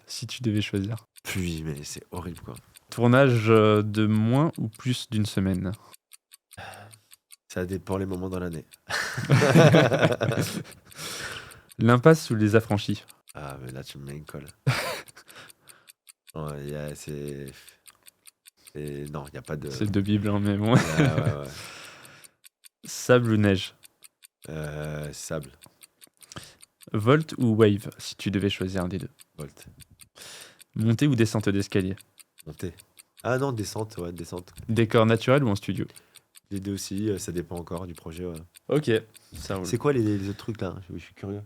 [SPEAKER 1] Si tu devais choisir.
[SPEAKER 2] Pluie, mais c'est horrible quoi.
[SPEAKER 1] Tournage de moins ou plus d'une semaine?
[SPEAKER 2] Ça dépend les moments dans l'année.
[SPEAKER 1] L'impasse ou les affranchis?
[SPEAKER 2] Ah, mais là, tu me mets une colle. Non, non, il n'y a pas de.
[SPEAKER 1] C'est de Bible, hein, mais bon.
[SPEAKER 2] Ouais, ouais.
[SPEAKER 1] Sable ou neige?
[SPEAKER 2] Sable,
[SPEAKER 1] Volt ou wave, si tu devais choisir un des deux?
[SPEAKER 2] volt,
[SPEAKER 1] Montée ou descente d'escalier?
[SPEAKER 2] montée. Ah non, descente, ouais, descente.
[SPEAKER 1] Décor naturel ou en studio?
[SPEAKER 2] Les deux aussi, ça dépend encore du projet. Ouais.
[SPEAKER 1] Ok, ça roule.
[SPEAKER 2] C'est quoi les autres trucs là? Je suis curieux.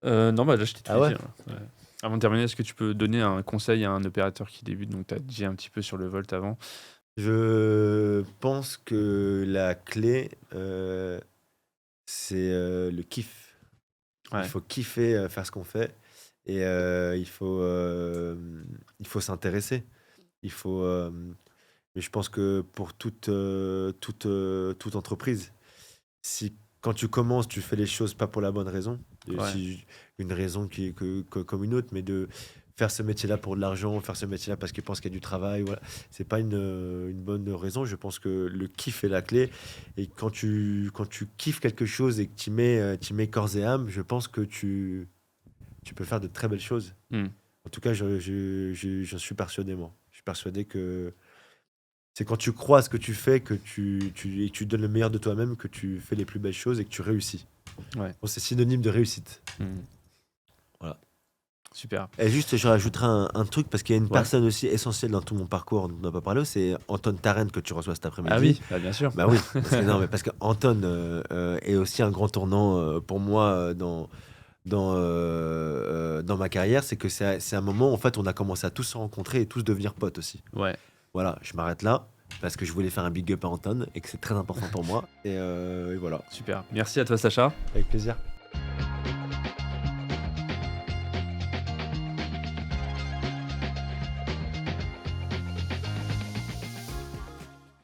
[SPEAKER 1] Non, bah là, je t'ai tout
[SPEAKER 2] Ah ouais
[SPEAKER 1] dit, hein. Ouais. Avant de terminer, est-ce que tu peux donner un conseil à un opérateur qui débute? Donc, tu as dit un petit peu sur le Volt avant.
[SPEAKER 2] Je pense que la clé, c'est le kiff.
[SPEAKER 1] Ouais.
[SPEAKER 2] Il faut kiffer faire ce qu'on fait et il faut s'intéresser. Il faut. Mais je pense que pour toute entreprise, si quand tu commences, tu fais les choses pas pour la bonne raison, et
[SPEAKER 1] Ouais.
[SPEAKER 2] si une raison qui est comme une autre, mais de faire ce métier-là pour de l'argent, faire ce métier-là parce qu'ils pensent qu'il y a du travail, voilà, c'est pas une bonne raison. Je pense que le kiff est la clé. Et quand tu kiffes quelque chose et que tu mets corps et âme, je pense que tu peux faire de très belles choses.
[SPEAKER 1] Hmm.
[SPEAKER 2] En tout cas, j'en suis persuadé, moi. Je suis persuadé que c'est quand tu crois à ce que tu fais, et que tu donnes le meilleur de toi-même, que tu fais les plus belles choses et que tu réussis.
[SPEAKER 1] Ouais.
[SPEAKER 2] Bon, c'est synonyme de réussite.
[SPEAKER 1] Hmm.
[SPEAKER 2] Voilà.
[SPEAKER 1] Super.
[SPEAKER 2] Et juste, je rajouterai un truc, parce qu'il y a une
[SPEAKER 1] Ouais.
[SPEAKER 2] personne aussi essentielle dans tout mon parcours dont on n'a pas parlé, c'est Anton Tarent que tu reçois cet après-midi.
[SPEAKER 1] Ah oui, bah, bien sûr.
[SPEAKER 2] Bah oui, parce que Anton est aussi un grand tournant pour moi dans ma carrière. C'est que c'est un moment où en fait on a commencé à tous se rencontrer et tous devenir potes aussi.
[SPEAKER 1] Ouais.
[SPEAKER 2] Voilà, je m'arrête là parce que je voulais faire un big up à Anton et que c'est très important pour moi. Et voilà,
[SPEAKER 1] Super. Merci à toi, Sacha.
[SPEAKER 2] avec plaisir.